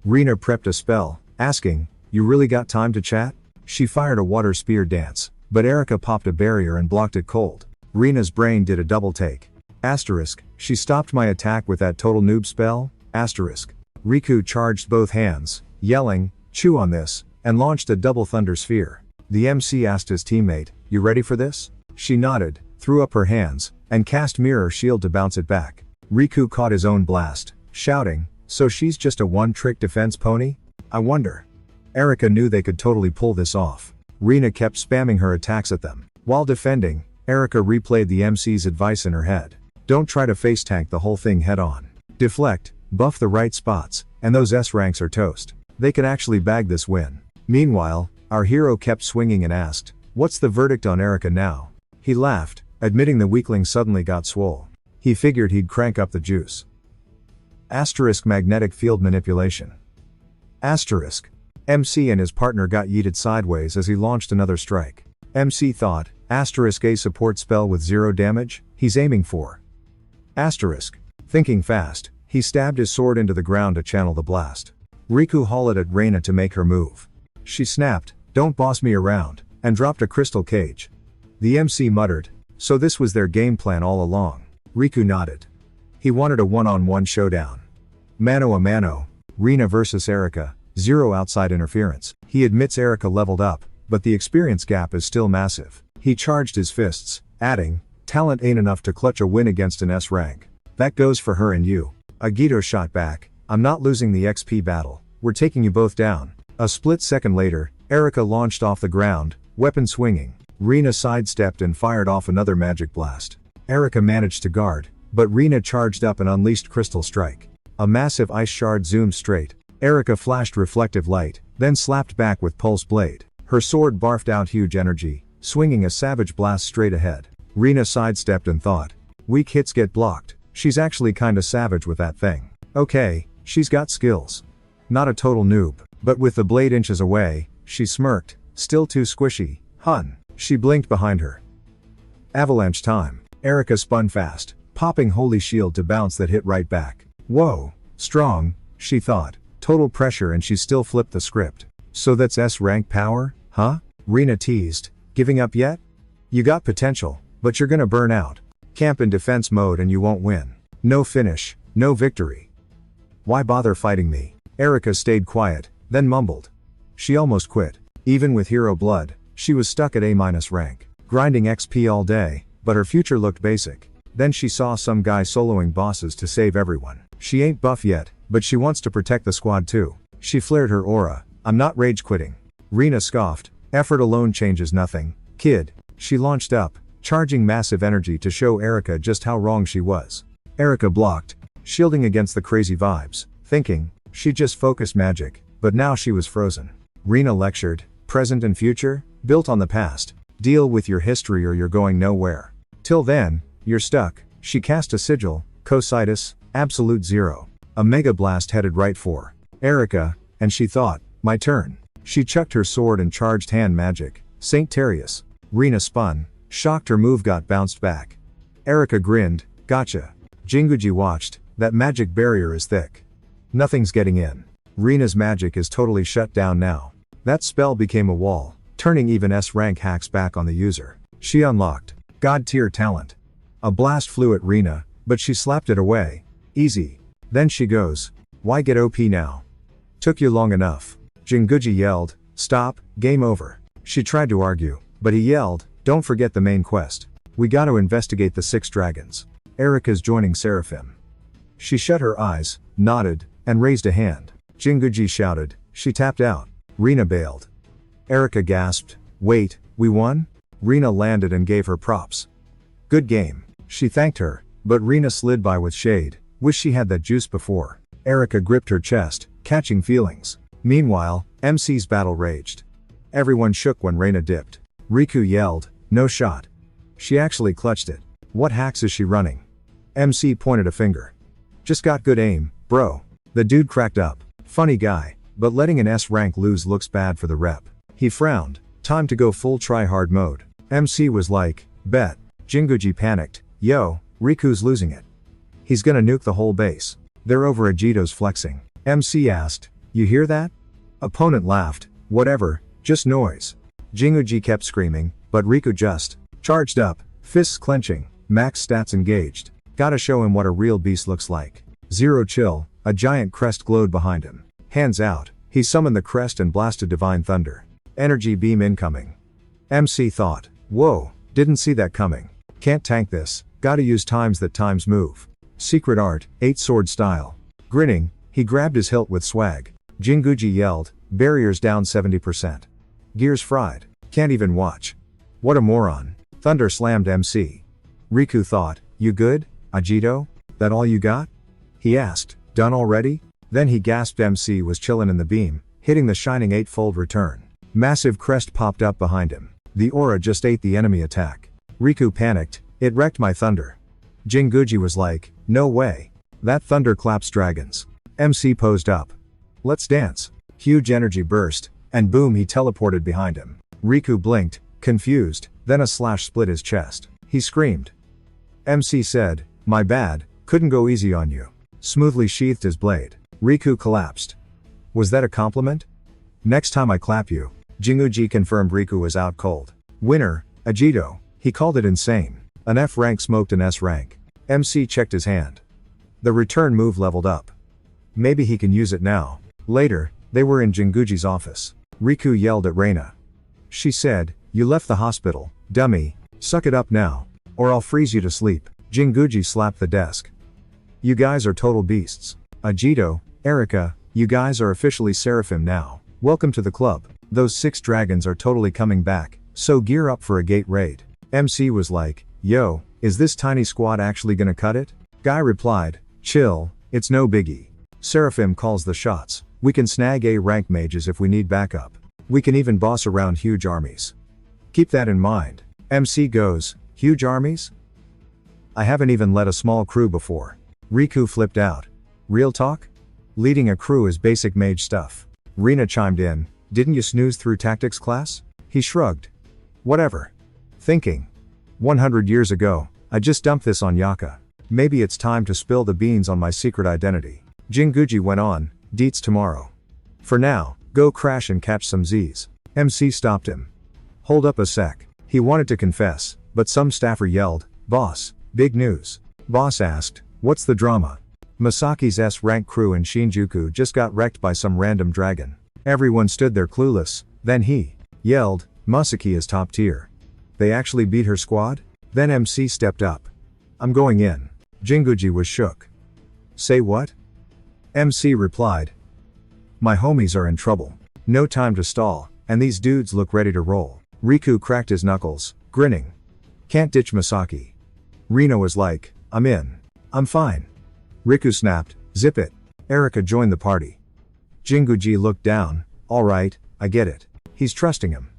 Rena prepped a spell, asking, "You really got time to chat?" She fired a water spear dance, but Erika popped a barrier and blocked it cold. Rena's brain did a double take. Asterisk, she stopped my attack with that total noob spell? Asterisk. Riku charged both hands, yelling, "Chew on this," and launched a double thunder sphere. The MC asked his teammate, "You ready for this?" She nodded, threw up her hands, and cast Mirror Shield to bounce it back. Riku caught his own blast, shouting, "So she's just a one-trick defense pony? I wonder." Erika knew they could totally pull this off. Rena kept spamming her attacks at them. While defending, Erika replayed the MC's advice in her head. Don't try to face tank the whole thing head on. Deflect, buff the right spots, and those S ranks are toast. They can actually bag this win. Meanwhile, our hero kept swinging and asked, "What's the verdict on Erika now?" He laughed, admitting the weakling suddenly got swole. He figured he'd crank up the juice. Asterisk magnetic field manipulation. Asterisk. MC and his partner got yeeted sideways as he launched another strike. MC thought, asterisk a support spell with 0 damage, he's aiming for. Asterisk. Thinking fast, he stabbed his sword into the ground to channel the blast. Riku hollered at Rena to make her move. She snapped, "Don't boss me around," and dropped a crystal cage. The MC muttered, "So this was their game plan all along." Riku nodded. He wanted a one-on-one showdown. Mano a mano, Rena versus Erika, 0 outside interference. He admits Erika leveled up, but the experience gap is still massive. He charged his fists, adding, "Talent ain't enough to clutch a win against an S rank. That goes for her and you." Agito shot back, "I'm not losing the XP battle, we're taking you both down." A split second later, Erika launched off the ground, weapon swinging. Rena sidestepped and fired off another magic blast. Erika managed to guard, but Rena charged up and unleashed Crystal Strike. A massive ice shard zoomed straight. Erika flashed reflective light, then slapped back with Pulse Blade. Her sword barfed out huge energy, swinging a savage blast straight ahead. Rena sidestepped and thought, "Weak hits get blocked, she's actually kinda savage with that thing. Okay, she's got skills. Not a total noob." But with the blade inches away, she smirked, "Still too squishy, hun." She blinked behind her. Avalanche time. Erika spun fast, popping Holy Shield to bounce that hit right back. Whoa, strong, she thought. Total pressure and she still flipped the script. "So that's S rank power, huh?" Rena teased. "Giving up yet? You got potential, but you're gonna burn out. Camp in defense mode and you won't win. No finish, no victory. Why bother fighting me?" Erika stayed quiet, then mumbled. She almost quit. Even with hero blood, she was stuck at A- rank. Grinding XP all day, but her future looked basic. Then she saw some guy soloing bosses to save everyone. She ain't buff yet, but she wants to protect the squad too. She flared her aura. "I'm not rage quitting." Rena scoffed. "Effort alone changes nothing, kid." She launched up, charging massive energy to show Erika just how wrong she was. Erika blocked, shielding against the crazy vibes, thinking, she just focused magic, but now she was frozen. Rena lectured, "Present and future, built on the past. Deal with your history or you're going nowhere. Till then, you're stuck." She cast a sigil, Cositus, absolute 0. A mega blast headed right for Erika, and she thought, "My turn." She chucked her sword and charged hand magic, Saint Terius. Rena spun, shocked her move got bounced back. Erika grinned, "Gotcha." Jinguji watched, "That magic barrier is thick. Nothing's getting in." Rena's magic is totally shut down now. That spell became a wall, turning even S rank hacks back on the user. She unlocked God tier talent. A blast flew at Rena, but she slapped it away. Easy. Then she goes, "Why get OP now? Took you long enough." Jinguji yelled, "Stop, game over." She tried to argue, but he yelled, "Don't forget the main quest. We gotta investigate the 6 dragons. Erika's joining Seraphim." She shut her eyes, nodded, and raised a hand. Jinguji shouted, "She tapped out." Rena bailed. Erika gasped, "Wait, we won?" Rena landed and gave her props. "Good game." She thanked her, but Rena slid by with shade, "Wish she had that juice before." Erika gripped her chest, catching feelings. Meanwhile, MC's battle raged. Everyone shook when Rena dipped. Riku yelled, "No shot." She actually clutched it. "What hacks is she running?" MC pointed a finger. "Just got good aim, bro." The dude cracked up. Funny guy, but letting an S rank lose looks bad for the rep. He frowned. Time to go full try-hard mode. MC was like, "Bet." Jinguji panicked. "Yo, Riku's losing it. He's gonna nuke the whole base." They're over Agito's flexing. MC asked, you hear that? Opponent laughed, whatever, just noise. Jinguji kept screaming, but Riku just charged up, fists clenching, max stats engaged. Gotta show him what a real beast looks like. Zero chill, a giant crest glowed behind him. Hands out, he summoned the crest and blasted divine thunder. Energy beam incoming. MC thought, whoa, didn't see that coming. Can't tank this, gotta use times that times move. Secret art, 8 sword style. Grinning, he grabbed his hilt with swag. Jinguji yelled, barriers down 70%. Gears fried, can't even watch. What a moron. Thunder slammed MC. Riku thought, you good, Agito? That all you got? He asked, done already? Then he gasped. MC was chillin' in the beam, hitting the shining 8-fold return. Massive crest popped up behind him. The aura just ate the enemy attack. Riku panicked, it wrecked my thunder. Jinguji was like, no way. That thunder claps dragons. MC posed up. Let's dance. Huge energy burst, and boom, he teleported behind him. Riku blinked, confused, then a slash split his chest. He screamed. MC said, my bad, couldn't go easy on you. Smoothly sheathed his blade. Riku collapsed. Was that a compliment? Next time I clap you. Jinguji confirmed Riku was out cold. Winner, Agito. He called it insane. An F rank smoked an S rank. MC checked his hand. The return move leveled up. Maybe he can use it now. Later, they were in Jinguji's office. Riku yelled at Reina. She said, you left the hospital, dummy, suck it up now, or I'll freeze you to sleep. Jinguji slapped the desk. You guys are total beasts. Agito, Erica, you guys are officially Seraphim now. Welcome to the club. Those 6 dragons are totally coming back, so gear up for a gate raid. MC was like, yo, is this tiny squad actually gonna cut it? Guy replied, chill, it's no biggie. Seraphim calls the shots. We can snag A rank mages if we need backup. We can even boss around huge armies. Keep that in mind. MC goes, huge armies? I haven't even led a small crew before. Riku flipped out. Real talk? Leading a crew is basic mage stuff. Rina chimed in, didn't you snooze through tactics class? He shrugged. Whatever. Thinking. 100 years ago, I just dumped this on Yaka. Maybe it's time to spill the beans on my secret identity. Jinguji went on, deets tomorrow. For now, go crash and catch some Z's. MC stopped him. Hold up a sec. He wanted to confess, but some staffer yelled, boss, big news. Boss asked, what's the drama? Masaki's S-rank crew in Shinjuku just got wrecked by some random dragon. Everyone stood there clueless, then he yelled, Masaki is top tier. They actually beat her squad? Then MC stepped up. I'm going in. Jinguji was shook. Say what? MC replied. My homies are in trouble. No time to stall, and these dudes look ready to roll. Riku cracked his knuckles, grinning. Can't ditch Masaki. Rina was like, I'm in. I'm fine. Riku snapped, zip it. Erica joined the party. Jinguji looked down, alright, I get it. He's trusting him.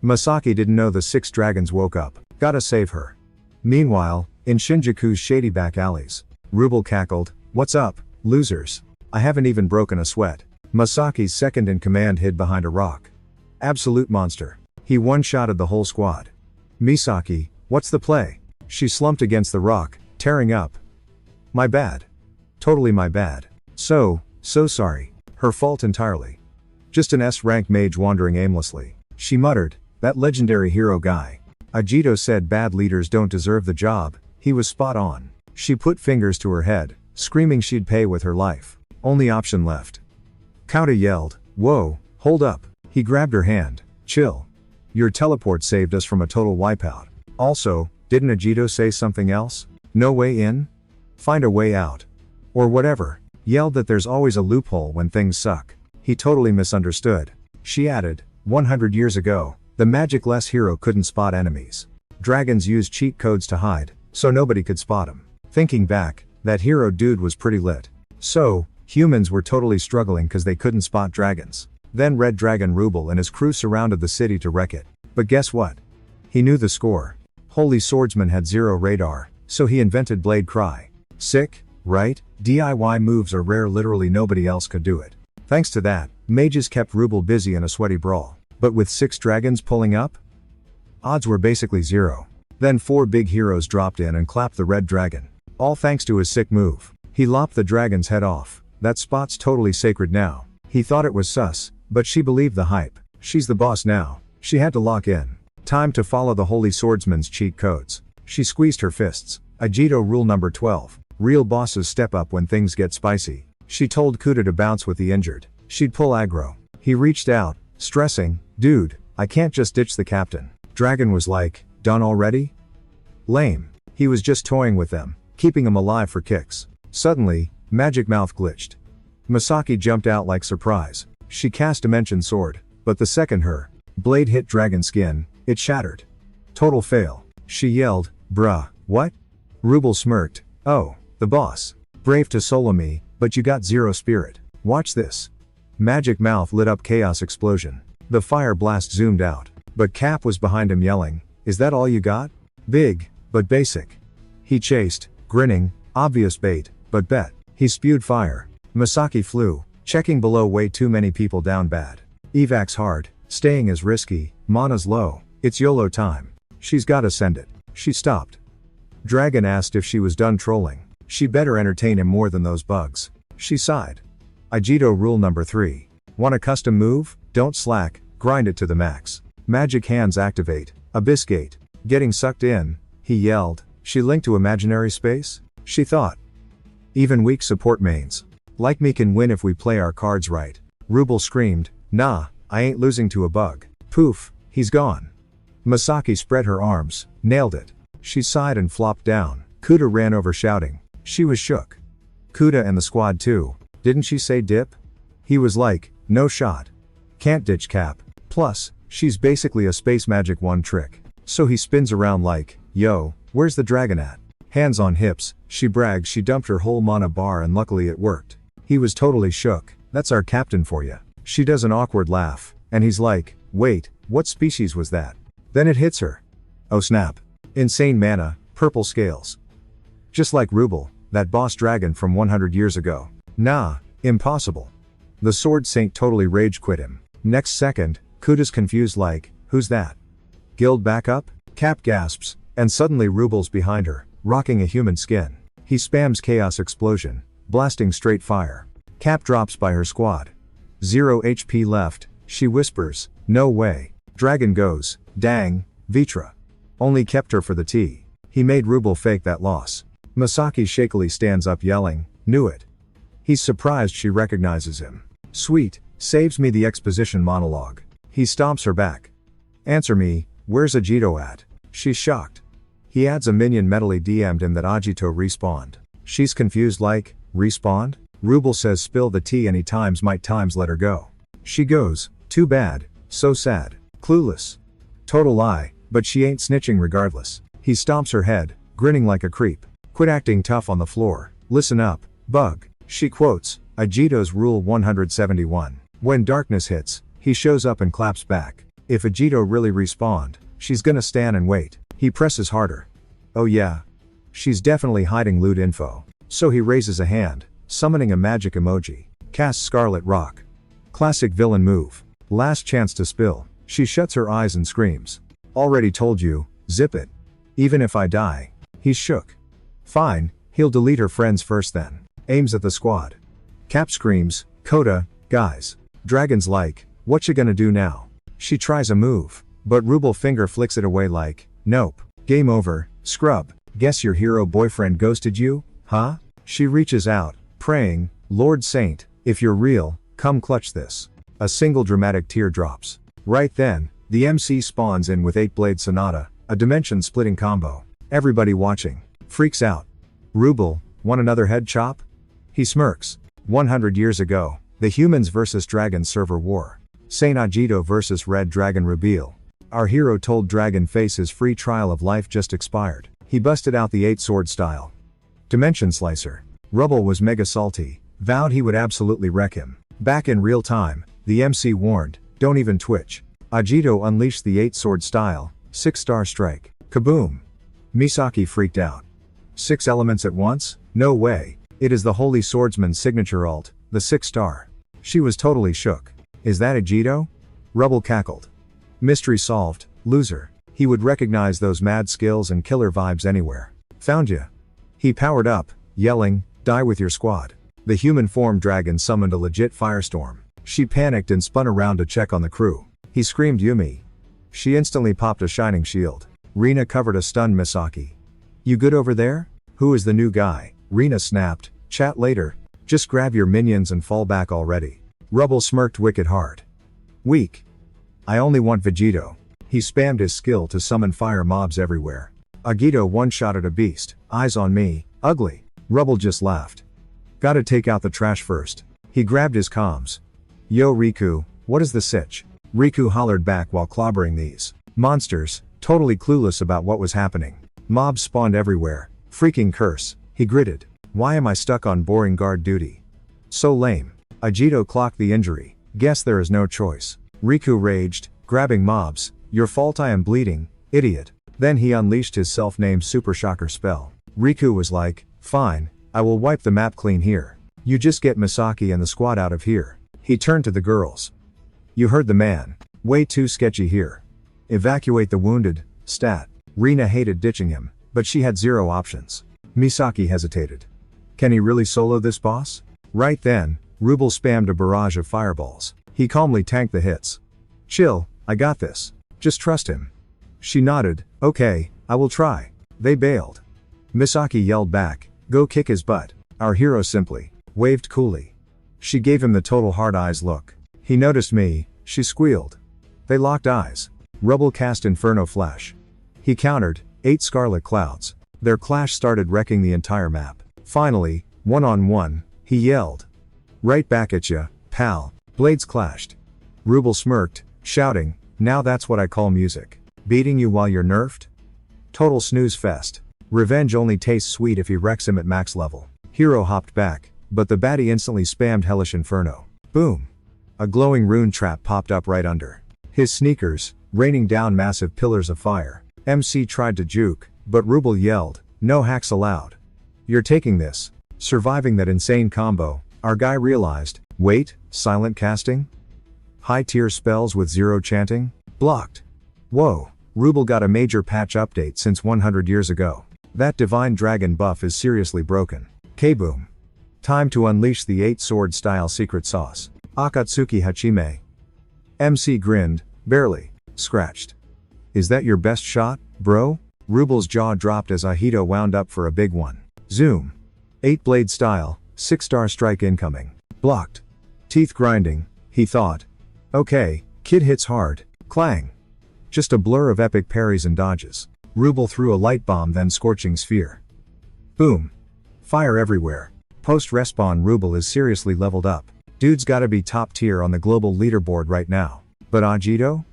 Masaki didn't know the 6 dragons woke up. Gotta save her. Meanwhile, in Shinjuku's shady back alleys, Rubble cackled, what's up, losers? I haven't even broken a sweat. Masaki's second in command hid behind a rock. Absolute monster. He one-shotted the whole squad. Misaki, what's the play? She slumped against the rock, tearing up. My bad. Totally my bad. So sorry. Her fault entirely. Just an S-rank mage wandering aimlessly. She muttered, that legendary hero guy. Agito said bad leaders don't deserve the job. He was spot on. She put fingers to her head, screaming she'd pay with her life. Only option left. Kauta yelled, whoa, hold up. He grabbed her hand, chill. Your teleport saved us from a total wipeout. Also, didn't Agito say something else? No way in? Find a way out. Or whatever. Yelled that there's always a loophole when things suck. He totally misunderstood. She added, 100 years ago, the magic-less hero couldn't spot enemies. Dragons used cheat codes to hide, so nobody could spot him. Thinking back, that hero dude was pretty lit. So, humans were totally struggling cause they couldn't spot dragons. Then Red Dragon Rubble and his crew surrounded the city to wreck it. But guess what? He knew the score. Holy Swordsman had 0 radar, so he invented Blade Cry. Sick, right? DIY moves are rare, literally nobody else could do it. Thanks to that, mages kept Rubble busy in a sweaty brawl. But with 6 dragons pulling up? Odds were basically 0. Then 4 big heroes dropped in and clapped the Red Dragon. All thanks to his sick move. He lopped the dragon's head off. That spot's totally sacred now. He thought it was sus, but she believed the hype. She's the boss now. She had to lock in. Time to follow the holy swordsman's cheat codes. She squeezed her fists. Agito rule number 12. Real bosses step up when things get spicy. She told Kuta to bounce with the injured. She'd pull aggro. He reached out, stressing, dude, I can't just ditch the captain. Dragon was like, done already? Lame. He was just toying with them, keeping them alive for kicks. Suddenly, magic mouth glitched. Misaki jumped out like surprise. She cast Dimension Sword, but the second her blade hit dragon skin, it shattered. Total fail. She yelled, bruh, what? Rubble smirked, oh, the boss. Brave to solo me, but you got zero spirit. Watch this. Magic mouth lit up chaos explosion. The fire blast zoomed out. But Cap was behind him yelling, is that all you got? Big, but basic. He chased, grinning, obvious bait, but bet. He spewed fire. Misaki flew, checking below way too many people down bad. Evac's hard, staying is risky, mana's low, it's YOLO time. She's gotta send it. She stopped. Dragon asked if she was done trolling. She better entertain him more than those bugs. She sighed. Agito rule number 3. Want a custom move? Don't slack, grind it to the max. Magic hands activate. Abyss gate. Getting sucked in, he yelled. She linked to imaginary space? She thought. Even weak support mains. Like me can win if we play our cards right. Rubble screamed, nah, I ain't losing to a bug. Poof, he's gone. Misaki spread her arms, nailed it. She sighed and flopped down. Kuta ran over shouting. She was shook. Kuta and the squad too. Didn't she say dip? He was like, no shot. Can't ditch Cap. Plus, she's basically a space magic one trick. So he spins around like, yo, where's the dragon at? Hands on hips, she bragged she dumped her whole mana bar and luckily it worked. He was totally shook. That's our captain for you. She does an awkward laugh, and he's like, wait, what species was that? Then it hits her. Oh snap. Insane mana, purple scales. Just like Rubble, that boss dragon from 100 years ago. Nah, impossible. The sword saint totally rage quit him. Next second, Kuta's confused like, who's that? Guild backup? Cap gasps, and suddenly Rubble's behind her, rocking a human skin. He spams chaos explosion, blasting straight fire. Cap drops by her squad. 0 HP left, she whispers, no way. Dragon goes, dang, Vitra. Only kept her for the tea. He made Rubble fake that loss. Misaki shakily stands up yelling, knew it. He's surprised she recognizes him. Sweet, saves me the exposition monologue. He stomps her back. Answer me, where's Agito at? She's shocked. He adds a minion mentally DM'd him that Agito respawned. She's confused like, respawned? Rubble says spill the tea any times might times let her go. She goes, too bad, so sad, clueless. Total lie, but she ain't snitching regardless. He stomps her head, grinning like a creep. Quit acting tough on the floor, listen up, bug. She quotes, Agito's rule 171. When darkness hits, he shows up and claps back. If Agito really respawned, she's gonna stand and wait. He presses harder. Oh yeah. She's definitely hiding loot info. So he raises a hand, summoning a magic emoji. Casts Scarlet Rock. Classic villain move. Last chance to spill. She shuts her eyes and screams. Already told you, zip it. Even if I die. He's shook. Fine, he'll delete her friends first then. Aims at the squad. Cap screams, Coda, guys. Dragon's like, what you gonna do now? She tries a move, but Rubble finger flicks it away like, nope. Game over, scrub. Guess your hero boyfriend ghosted you, huh? She reaches out, praying, Lord Saint, if you're real, come clutch this. A single dramatic tear drops. Right then, the MC spawns in with 8-Blade Sonata, a dimension-splitting combo. Everybody watching freaks out. Rubble, want another head chop? He smirks. 100 years ago, the humans vs dragons server war. Saint Agito vs Red Dragon Reveal. Our hero told Dragon Face his free trial of life just expired. He busted out the 8-sword style Dimension Slicer. Rubble was mega salty, vowed he would absolutely wreck him. Back in real time, the MC warned, don't even twitch. Agito unleashed the 8-sword style, 6-star strike. Kaboom! Misaki freaked out. 6 elements at once? No way. It is the Holy Swordsman's signature ult, the 6-star. She was totally shook. Is that Agito? Rubble cackled. Mystery solved, loser. He would recognize those mad skills and killer vibes anywhere. Found ya. He powered up, yelling, Die with your squad. The human form dragon summoned a legit firestorm. She panicked and spun around to check on the crew. He screamed Yumi. She instantly popped a shining shield. Rina covered a stunned Misaki. You good over there? Who is the new guy? Rina snapped. Chat later. Just grab your minions and fall back already. Rubble smirked wicked hard. Weak. I only want Vegito. He spammed his skill to summon fire mobs everywhere. Agito one-shotted a beast. Eyes on me. Ugly. Rubble just laughed. Gotta take out the trash first. He grabbed his comms. Yo Riku, what is the sitch? Riku hollered back while clobbering these monsters, totally clueless about what was happening. Mobs spawned everywhere. Freaking curse. He gritted. Why am I stuck on boring guard duty? So lame. Agito clocked the injury. Guess there is no choice. Riku raged, grabbing mobs. Your fault I am bleeding, idiot. Then he unleashed his self-named Super Shocker spell. Riku was like, fine, I will wipe the map clean here. You just get Misaki and the squad out of here. He turned to the girls. You heard the man. Way too sketchy here. Evacuate the wounded. Stat. Rina hated ditching him, but she had zero options. Misaki hesitated. Can he really solo this boss? Right then, Rubble spammed a barrage of fireballs. He calmly tanked the hits. Chill, I got this. Just trust him. She nodded. Okay, I will try. They bailed. Misaki yelled back, go kick his butt. Our hero simply waved coolly. She gave him the total hard eyes look. He noticed me, she squealed. They locked eyes. Rubble cast Inferno Flash. He countered, 8 scarlet clouds. Their clash started wrecking the entire map. Finally, one-on-one, he yelled. Right back at ya, pal. Blades clashed. Rubble smirked, shouting, now that's what I call music. Beating you while you're nerfed? Total snooze fest. Revenge only tastes sweet if he wrecks him at max level. Hero hopped back, but the baddie instantly spammed Hellish Inferno. Boom. A glowing rune trap popped up right under his sneakers, raining down massive pillars of fire. MC tried to juke, but Rubble yelled, no hacks allowed. You're taking this. Surviving that insane combo, our guy realized, wait, silent casting? High tier spells with zero chanting? Blocked. Whoa, Rubble got a major patch update since 100 years ago. That divine dragon buff is seriously broken. K-boom. Time to unleash the 8-sword style secret sauce. Akatsuki Hachime. MC grinned, barely scratched. Is that your best shot, bro? Rubble's jaw dropped as Agito wound up for a big one. Zoom. 8-blade style, 6-star strike incoming. Blocked. Teeth grinding, he thought. Okay, kid hits hard. Clang. Just a blur of epic parries and dodges. Rubble threw a light bomb then scorching sphere. Boom. Fire everywhere. Post-respawn Rubble is seriously leveled up. Dude's gotta be top tier on the global leaderboard right now. But Agito?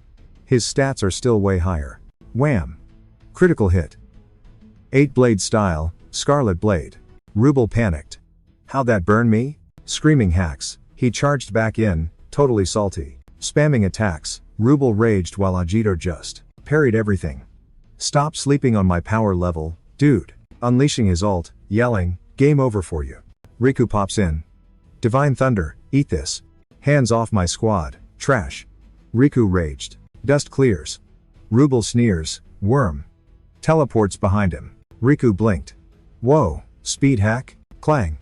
His stats are still way higher. Wham. Critical hit. 8-blade style, Scarlet Blade. Rubble panicked. How'd that burn me? Screaming hacks, he charged back in, totally salty. Spamming attacks, Rubble raged while Agito just parried everything. Stop sleeping on my power level, dude. Unleashing his ult, yelling, game over for you. Riku pops in. Divine Thunder, eat this. Hands off my squad, trash. Riku raged. Dust clears. Rubble sneers, worm. Teleports behind him. Riku blinked. Whoa, speed hack? Clang.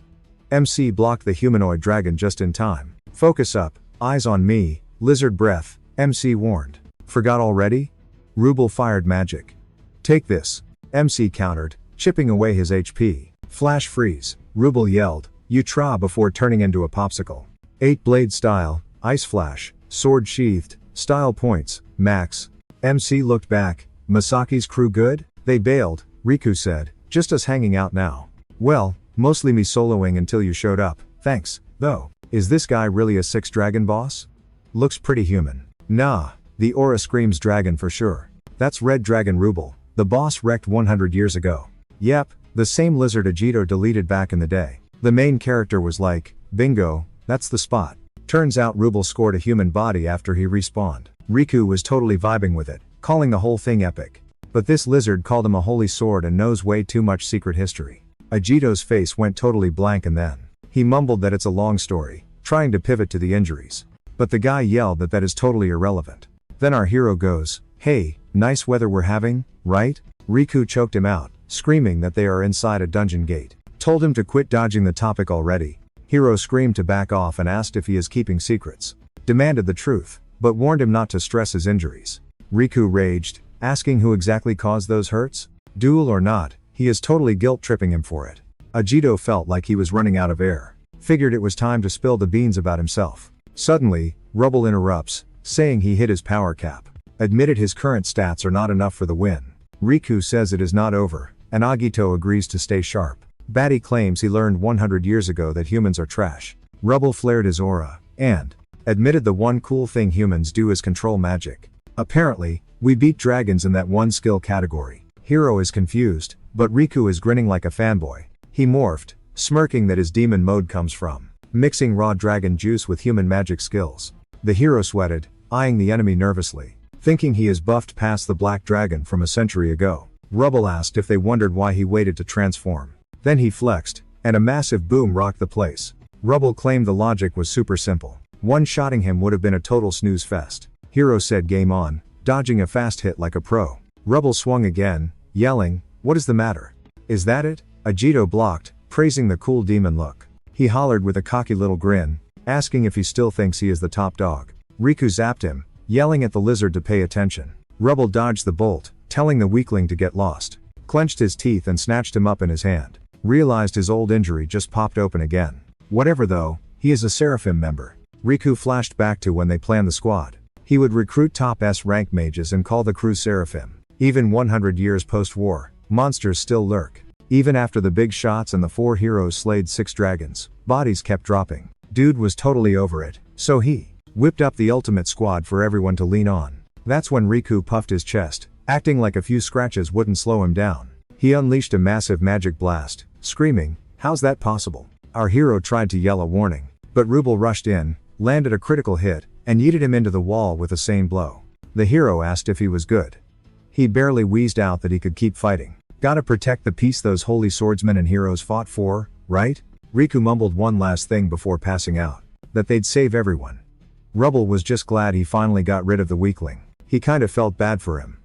MC blocked the humanoid dragon just in time. Focus up, eyes on me, lizard breath, MC warned. Forgot already? Rubble fired magic. Take this. MC countered, chipping away his HP. Flash freeze. Rubble yelled, you tra before turning into a popsicle. 8-blade style, ice flash, sword sheathed, style points, max. MC looked back, Masaki's crew good? They bailed, Riku said, just us hanging out now. Well, mostly me soloing until you showed up, thanks, though. Is this guy really a 6 dragon boss? Looks pretty human. Nah, the aura screams dragon for sure. That's Red Dragon Rubble, the boss wrecked 100 years ago. Yep, the same lizard Agito deleted back in the day. The main character was like, bingo, that's the spot. Turns out Rubble scored a human body after he respawned. Riku was totally vibing with it, calling the whole thing epic. But this lizard called him a holy sword and knows way too much secret history. Agito's face went totally blank and then he mumbled that it's a long story, trying to pivot to the injuries. But the guy yelled that that is totally irrelevant. Then our hero goes, hey, nice weather we're having, right? Riku choked him out, screaming that they are inside a dungeon gate. Told him to quit dodging the topic already. Hero screamed to back off and asked if he is keeping secrets. Demanded the truth, but warned him not to stress his injuries. Riku raged, asking who exactly caused those hurts? Duel or not, he is totally guilt-tripping him for it. Agito felt like he was running out of air. Figured it was time to spill the beans about himself. Suddenly, Rubble interrupts, saying he hit his power cap. Admitted his current stats are not enough for the win. Riku says it is not over, and Agito agrees to stay sharp. Batty claims he learned 100 years ago that humans are trash. Rubble flared his aura, and admitted the one cool thing humans do is control magic. Apparently, we beat dragons in that one skill category. Hero is confused, but Riku is grinning like a fanboy. He morphed, smirking that his demon mode comes from mixing raw dragon juice with human magic skills. The hero sweated, eyeing the enemy nervously, thinking he is buffed past the black dragon from a century ago. Rubble asked if they wondered why he waited to transform. Then he flexed, and a massive boom rocked the place. Rubble claimed the logic was super simple. One-shotting him would have been a total snooze fest. Hero said game on, dodging a fast hit like a pro. Rubble swung again, yelling, "What is the matter? Is that it?" Agito blocked, praising the cool demon look. He hollered with a cocky little grin, asking if he still thinks he is the top dog. Riku zapped him, yelling at the lizard to pay attention. Rubble dodged the bolt, telling the weakling to get lost. Clenched his teeth and snatched him up in his hand. Realized his old injury just popped open again. Whatever though, he is a Seraphim member. Riku flashed back to when they planned the squad. He would recruit top S rank mages and call the crew Seraphim. Even 100 years post-war, monsters still lurk. Even after the big shots and the 4 heroes slayed 6 dragons, bodies kept dropping. Dude was totally over it, so he whipped up the ultimate squad for everyone to lean on. That's when Riku puffed his chest, acting like a few scratches wouldn't slow him down. He unleashed a massive magic blast, screaming, "How's that possible?" Our hero tried to yell a warning, but Rubble rushed in, landed a critical hit, and yeeted him into the wall with a sane blow. The hero asked if he was good. He barely wheezed out that he could keep fighting. Gotta protect the peace those holy swordsmen and heroes fought for, right? Riku mumbled one last thing before passing out. That they'd save everyone. Rubble was just glad he finally got rid of the weakling. He kinda felt bad for him.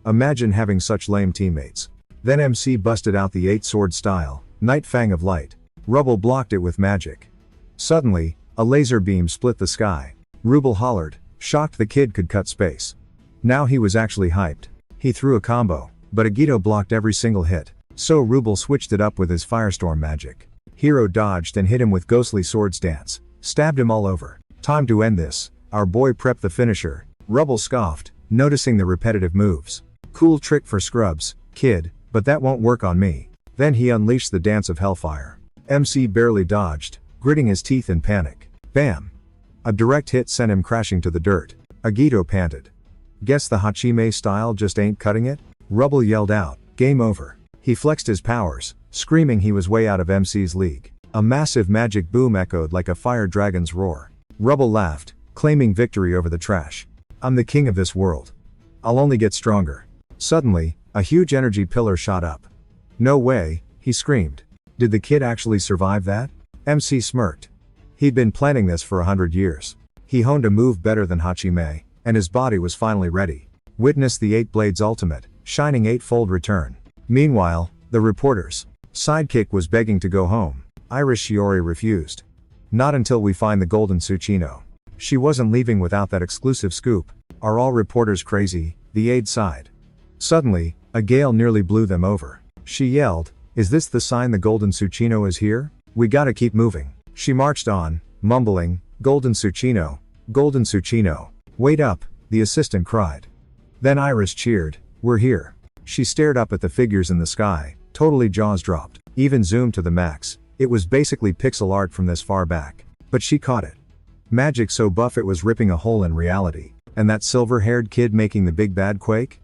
Imagine having such lame teammates. Then MC busted out the 8-sword style, Night Fang of Light. Rubble blocked it with magic. Suddenly, a laser beam split the sky. Rubble hollered, shocked the kid could cut space. Now he was actually hyped. He threw a combo, but Agito blocked every single hit. So Rubble switched it up with his firestorm magic. Hero dodged and hit him with ghostly sword stance. Stabbed him all over. Time to end this. Our boy prepped the finisher. Rubble scoffed, noticing the repetitive moves. Cool trick for scrubs, kid, but that won't work on me. Then he unleashed the dance of hellfire. MC barely dodged, gritting his teeth in panic. Bam! A direct hit sent him crashing to the dirt. Agito panted. Guess the Hachime style just ain't cutting it? Rubble yelled out, game over. He flexed his powers, screaming he was way out of MC's league. A massive magic boom echoed like a fire dragon's roar. Rubble laughed, claiming victory over the trash. I'm the king of this world. I'll only get stronger. Suddenly, a huge energy pillar shot up. No way, he screamed. Did the kid actually survive that? MC smirked. He'd been planning this for 100 years. He honed a move better than Hachime, and his body was finally ready. Witness the 8 Blades ultimate, shining 8-fold return. Meanwhile, the reporter's sidekick was begging to go home. Iris Shiori refused. Not until we find the golden Tsuchino. She wasn't leaving without that exclusive scoop. Are all reporters crazy? The aide sighed. Suddenly, a gale nearly blew them over. She yelled, is this the sign the golden Tsuchino is here? We gotta keep moving. She marched on, mumbling, golden Tsuchino, golden Tsuchino. Wait up, the assistant cried. Then Iris cheered, we're here. She stared up at the figures in the sky, totally jaws dropped. Even zoomed to the max. It was basically pixel art from this far back. But she caught it. Magic so buff it was ripping a hole in reality. And that silver-haired kid making the big bad quake?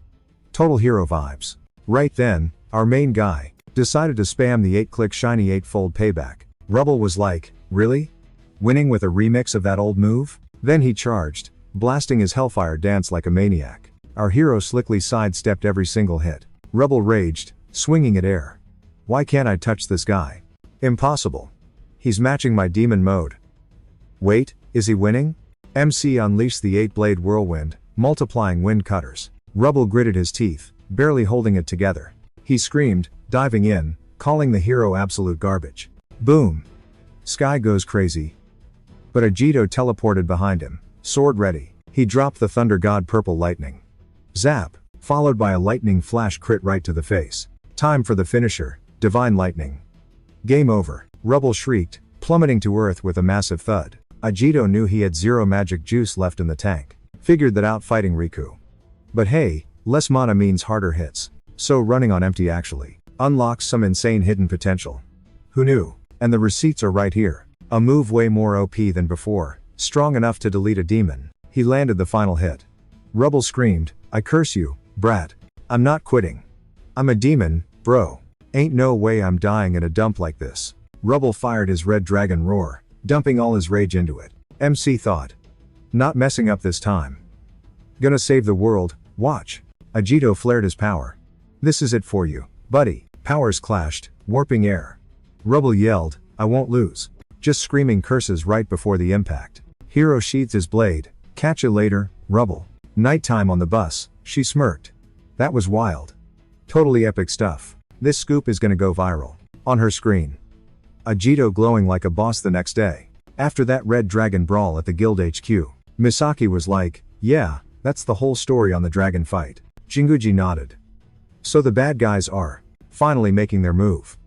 Total hero vibes. Right then, our main guy decided to spam the 8-click shiny 8-fold payback. Rubble was like, really? Winning with a remix of that old move? Then he charged, blasting his hellfire dance like a maniac. Our hero slickly sidestepped every single hit. Rubble raged, swinging at air. Why can't I touch this guy? Impossible. He's matching my demon mode. Wait, is he winning? MC unleashed the 8-blade whirlwind, multiplying wind cutters. Rubble gritted his teeth, barely holding it together. He screamed, diving in, calling the hero absolute garbage. Boom. Sky goes crazy. But Agito teleported behind him, sword ready. He dropped the thunder god purple lightning. Zap, followed by a lightning flash crit right to the face. Time for the finisher, divine lightning. Game over. Rubble shrieked, plummeting to earth with a massive thud. Agito knew he had zero magic juice left in the tank. Figured that out fighting Riku. But hey, less mana means harder hits. So running on empty actually unlocks some insane hidden potential. Who knew? And the receipts are right here. A move way more OP than before, strong enough to delete a demon. He landed the final hit. Rubble screamed, I curse you, brat. I'm not quitting. I'm a demon, bro. Ain't no way I'm dying in a dump like this. Rubble fired his red dragon roar, dumping all his rage into it. MC thought. Not messing up this time. Gonna save the world, watch. Agito flared his power. This is it for you, buddy. Powers clashed, warping air. Rubble yelled, I won't lose. Just screaming curses right before the impact. Hero sheathed his blade. Catch you later, Rubble. Nighttime on the bus, she smirked. That was wild. Totally epic stuff. This scoop is gonna go viral. On her screen. Agito glowing like a boss the next day. After that red dragon brawl at the guild HQ, Misaki was like, yeah, that's the whole story on the dragon fight. Jinguji nodded. So the bad guys are finally making their move.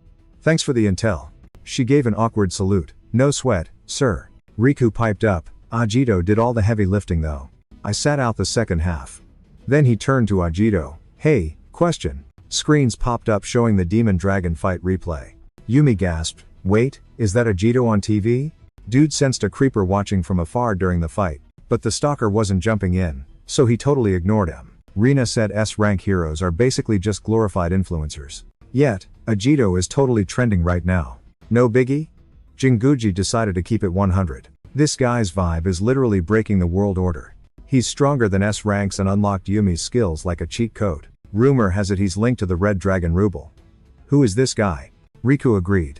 Thanks for the intel. She gave an awkward salute. No sweat, sir. Riku piped up. Agito did all the heavy lifting though. I sat out the second half. Then he turned to Agito. Hey, question. Screens popped up showing the demon dragon fight replay. Yumi gasped. Wait, is that Agito on TV? Dude sensed a creeper watching from afar during the fight. But the stalker wasn't jumping in, so he totally ignored him. Rina said S-rank heroes are basically just glorified influencers. Yet, Agito is totally trending right now. No biggie? Jinguji decided to keep it 100. This guy's vibe is literally breaking the world order. He's stronger than S ranks and unlocked Yumi's skills like a cheat code. Rumor has it he's linked to the red dragon Rubble. Who is this guy? Riku agreed.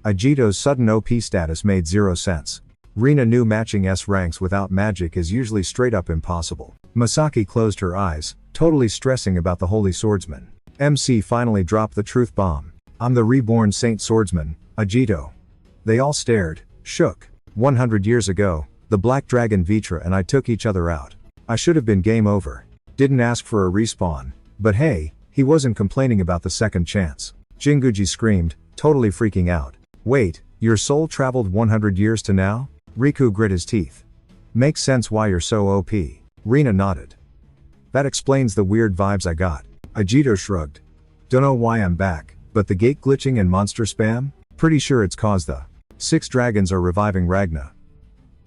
Agito's sudden OP status made zero sense. Rina knew matching S ranks without magic is usually straight up impossible. Misaki closed her eyes, totally stressing about the holy swordsman. MC finally dropped the truth bomb. I'm the reborn saint swordsman, Agito. They all stared, shook. 100 years ago, the black dragon Vitra and I took each other out. I should have been game over. Didn't ask for a respawn. But hey, he wasn't complaining about the second chance. Jinguji screamed, totally freaking out. Wait, your soul traveled 100 years to now? Riku grit his teeth. Makes sense why you're so OP. Rina nodded. That explains the weird vibes I got. Agito shrugged. Dunno why I'm back, but the gate glitching and monster spam? Pretty sure it's cause the 6 dragons are reviving Ragna.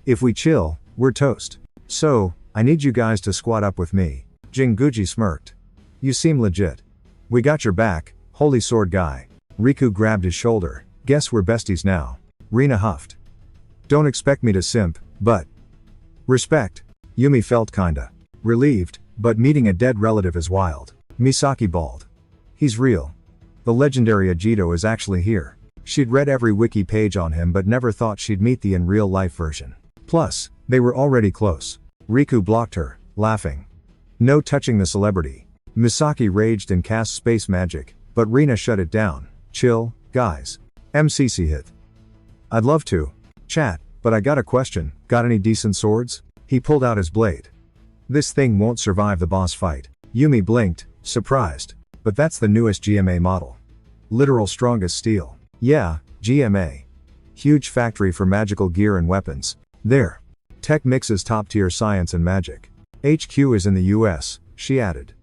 If we chill, we're toast. So, I need you guys to squat up with me. Jinguji smirked. You seem legit. We got your back, holy sword guy. Riku grabbed his shoulder. Guess we're besties now. Rina huffed. Don't expect me to simp, but respect. Yumi felt kinda relieved, but meeting a dead relative is wild. Misaki bawled. He's real. The legendary Agito is actually here. She'd read every wiki page on him but never thought she'd meet the in real life version. Plus, they were already close. Riku blocked her, laughing. No touching the celebrity. Misaki raged and cast space magic, but Rina shut it down. Chill, guys. MCC hit. I'd love to chat, but I got a question. Got any decent swords? He pulled out his blade. This thing won't survive the boss fight. Yumi blinked, surprised. But that's the newest GMA model. Literal strongest steel. Yeah, GMA. Huge factory for magical gear and weapons. There. Tech mixes top tier science and magic. HQ is in the US, she added.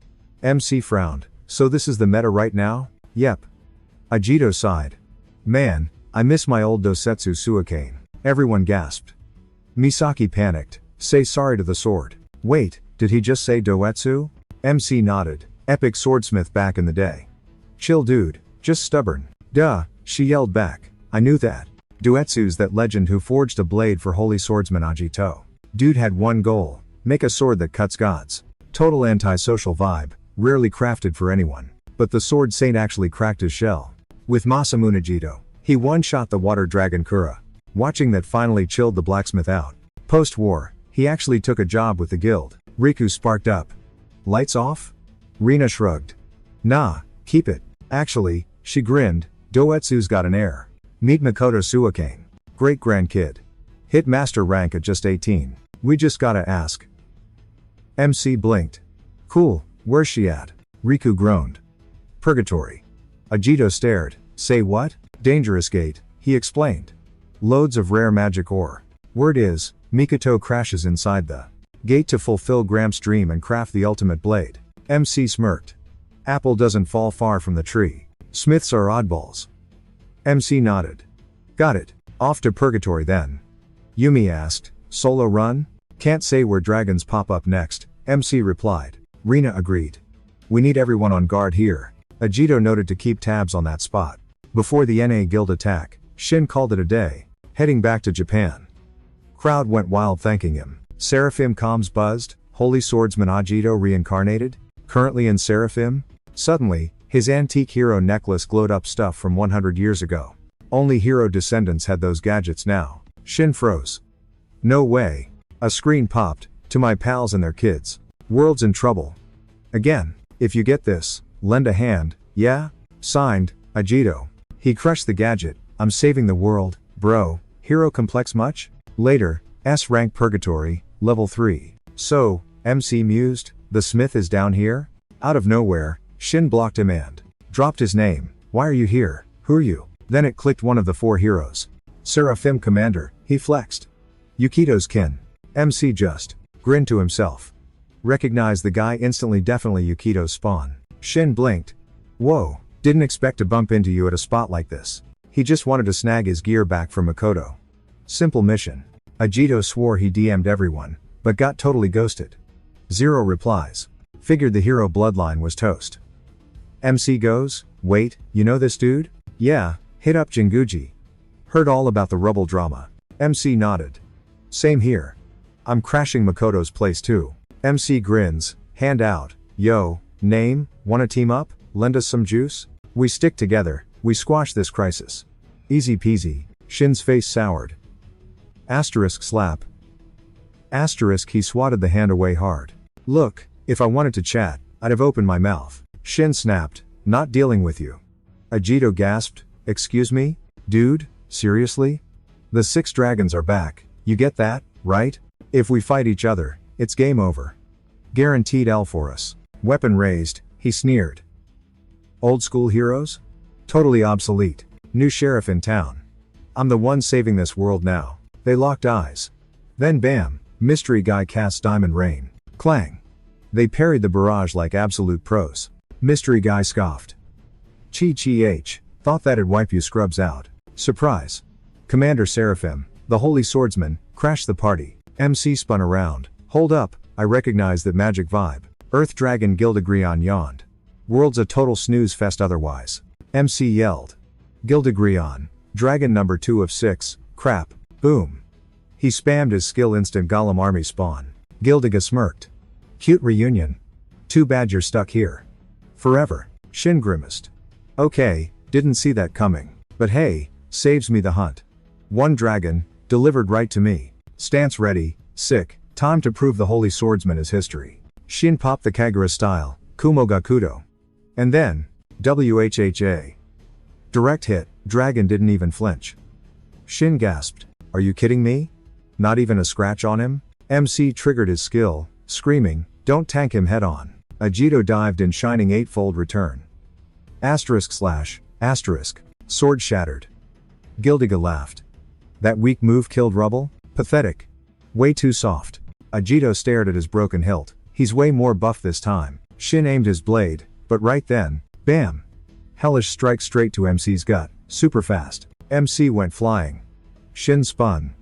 MC frowned. So this is the meta right now? Yep. Agito sighed. Man, I miss my old Dosetsu Suikane. Everyone gasped. Misaki panicked. Say sorry to the sword. Wait, did he just say Doetsu? MC nodded. Epic swordsmith back in the day. Chill dude, just stubborn. Duh, she yelled back. I knew that. Doetsu's that legend who forged a blade for holy swordsman Agito. Dude had one goal. Make a sword that cuts gods. Total antisocial vibe, rarely crafted for anyone. But the sword saint actually cracked his shell. With Masamune Agito, he one-shot the water dragon Kura. Watching that finally chilled the blacksmith out. Post-war, he actually took a job with the guild. Riku sparked up. Lights off? Rina shrugged. Nah, keep it. Actually, She grinned. Doetsu's got an heir. Meet Makoto Suakane. Great grandkid. Hit master rank at just 18. We just gotta ask. MC blinked. Cool, where's she at? Riku groaned. Purgatory. Agito stared. Say what? Dangerous gate, he explained. Loads of rare magic ore. Word is, Mikoto crashes inside the gate to fulfill Gramps' dream and craft the ultimate blade. MC smirked. Apple doesn't fall far from the tree. Smiths are oddballs. MC nodded. Got it. Off to Purgatory then. Yumi asked, solo run? Can't say where dragons pop up next, MC replied. Rina agreed. We need everyone on guard here. Agito noted to keep tabs on that spot. Before the NA Guild attack, Shin called it a day, heading back to Japan. Crowd went wild thanking him. Seraphim comms buzzed, Holy Swordsman Agito reincarnated? Currently in Seraphim? Suddenly, his antique hero necklace glowed up stuff from 100 years ago. Only hero descendants had those gadgets now. Shin froze. No way. A screen popped, to my pals and their kids. World's in trouble. Again, if you get this, lend a hand, yeah? Signed, Agito. He crushed the gadget. I'm saving the world, bro. Hero complex much? Later, S rank Purgatory, level 3. So, MC mused, the Smith is down here? Out of nowhere, Shin blocked him and dropped his name. Why are you here? Who are you? Then it clicked, one of the 4 heroes. Seraphim commander, he flexed. Yukito's kin. MC just grinned to himself. Recognized the guy instantly, definitely Yukito's spawn. Shin blinked. Whoa, didn't expect to bump into you at a spot like this. He just wanted to snag his gear back from Makoto. Simple mission. Agito swore he DM'd everyone, but got totally ghosted. 0 replies. Figured the hero bloodline was toast. MC goes, wait, you know this dude? Yeah, hit up Jinguji. Heard all about the Rubble drama. MC nodded. Same here. I'm crashing Makoto's place too. MC grins, hand out. Yo, name, wanna team up? Lend us some juice? We stick together, we squash this crisis. Easy peasy. Shin's face soured. Asterisk slap. Asterisk, he swatted the hand away hard. Look, if I wanted to chat, I'd have opened my mouth. Shin snapped, not dealing with you. Agito gasped, excuse me? Dude, seriously? The 6 dragons are back, you get that, right? If we fight each other, it's game over. Guaranteed L for us. Weapon raised, he sneered. Old school heroes? Totally obsolete. New sheriff in town. I'm the one saving this world now. They locked eyes. Then bam, mystery guy cast Diamond Rain. Clang. They parried the barrage like absolute pros. Mystery guy scoffed. Chi, thought that'd wipe you scrubs out. Surprise. Commander Seraphim, the holy swordsman, crashed the party. MC spun around. Hold up, I recognize that magic vibe. Earth Dragon Gildegrion yawned. World's a total snooze fest otherwise. MC yelled. Gildegrion, dragon number 2 of 6, crap, boom. He spammed his skill instant Golem army spawn. Gildiga smirked. Cute reunion. Too bad you're stuck here. Forever. Shin grimaced. Okay, didn't see that coming. But hey, saves me the hunt. 1 dragon, delivered right to me. Stance ready, sick, time to prove the holy swordsman is history. Shin popped the Kagura style, Kumogakudo. And then, WHHA. Direct hit, dragon didn't even flinch. Shin gasped. Are you kidding me? Not even a scratch on him? MC triggered his skill, screaming, don't tank him head on. Agito dived in shining 8-fold return. Asterisk slash, asterisk, sword shattered. Gildiga laughed. That weak move killed Rubble? Pathetic. Way too soft. Agito stared at his broken hilt. He's way more buff this time. Shin aimed his blade, but right then, bam! Hellish strike straight to MC's gut, super fast. MC went flying. Shin spun.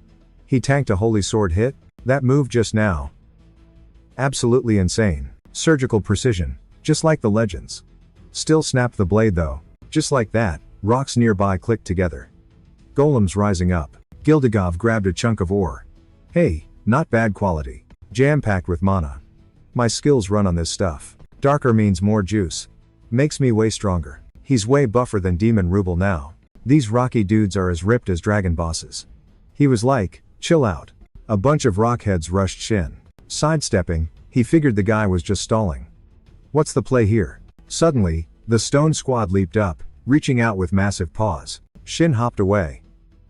He tanked a holy sword hit? That move just now. Absolutely insane. Surgical precision, just like the legends. Still snapped the blade though. Just like that, rocks nearby clicked together. Golems rising up. Gildigov grabbed a chunk of ore. Hey, not bad quality. Jam-packed with mana. My skills run on this stuff. Darker means more juice. Makes me way stronger. He's way buffer than Demon Rubble now. These rocky dudes are as ripped as dragon bosses. He was like, chill out. A bunch of rockheads rushed Shin. Sidestepping, he figured the guy was just stalling. What's the play here? Suddenly, the stone squad leaped up, reaching out with massive paws. Shin hopped away.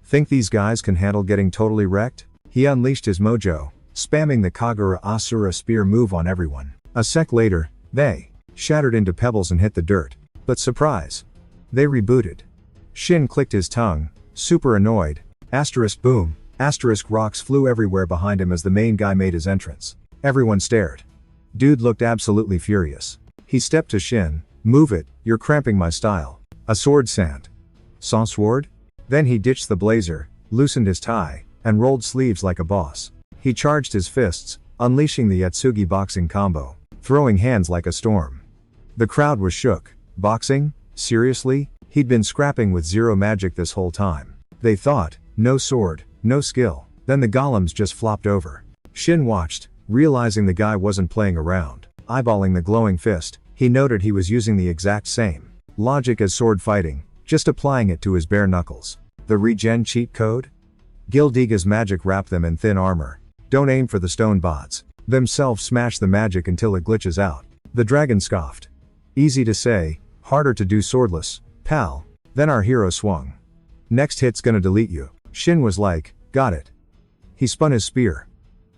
Think these guys can handle getting totally wrecked? He unleashed his mojo, spamming the Kagura Asura spear move on everyone. A sec later, they shattered into pebbles and hit the dirt. But surprise! They rebooted. Shin clicked his tongue, super annoyed. Asterisk boom. Asterisk rocks flew everywhere behind him as the main guy made his entrance. Everyone stared. Dude looked absolutely furious. He stepped to Shin. Move it, you're cramping my style. A sword sand. Sans sword? Then he ditched the blazer, loosened his tie, and rolled sleeves like a boss. He charged his fists, unleashing the Yatsugi boxing combo, throwing hands like a storm. The crowd was shook. Boxing? Seriously? He'd been scrapping with zero magic this whole time. They thought, no sword, no skill. Then the golems just flopped over. Shin watched, realizing the guy wasn't playing around. Eyeballing the glowing fist, he noted he was using the exact same logic as sword fighting, just applying it to his bare knuckles. The regen cheat code? Gildiga's magic wrapped them in thin armor. Don't aim for the stone bots. Themselves smash the magic until it glitches out. The dragon scoffed. Easy to say, harder to do swordless, pal. Then our hero swung. Next hit's gonna delete you. Shin was like, got it. He spun his spear.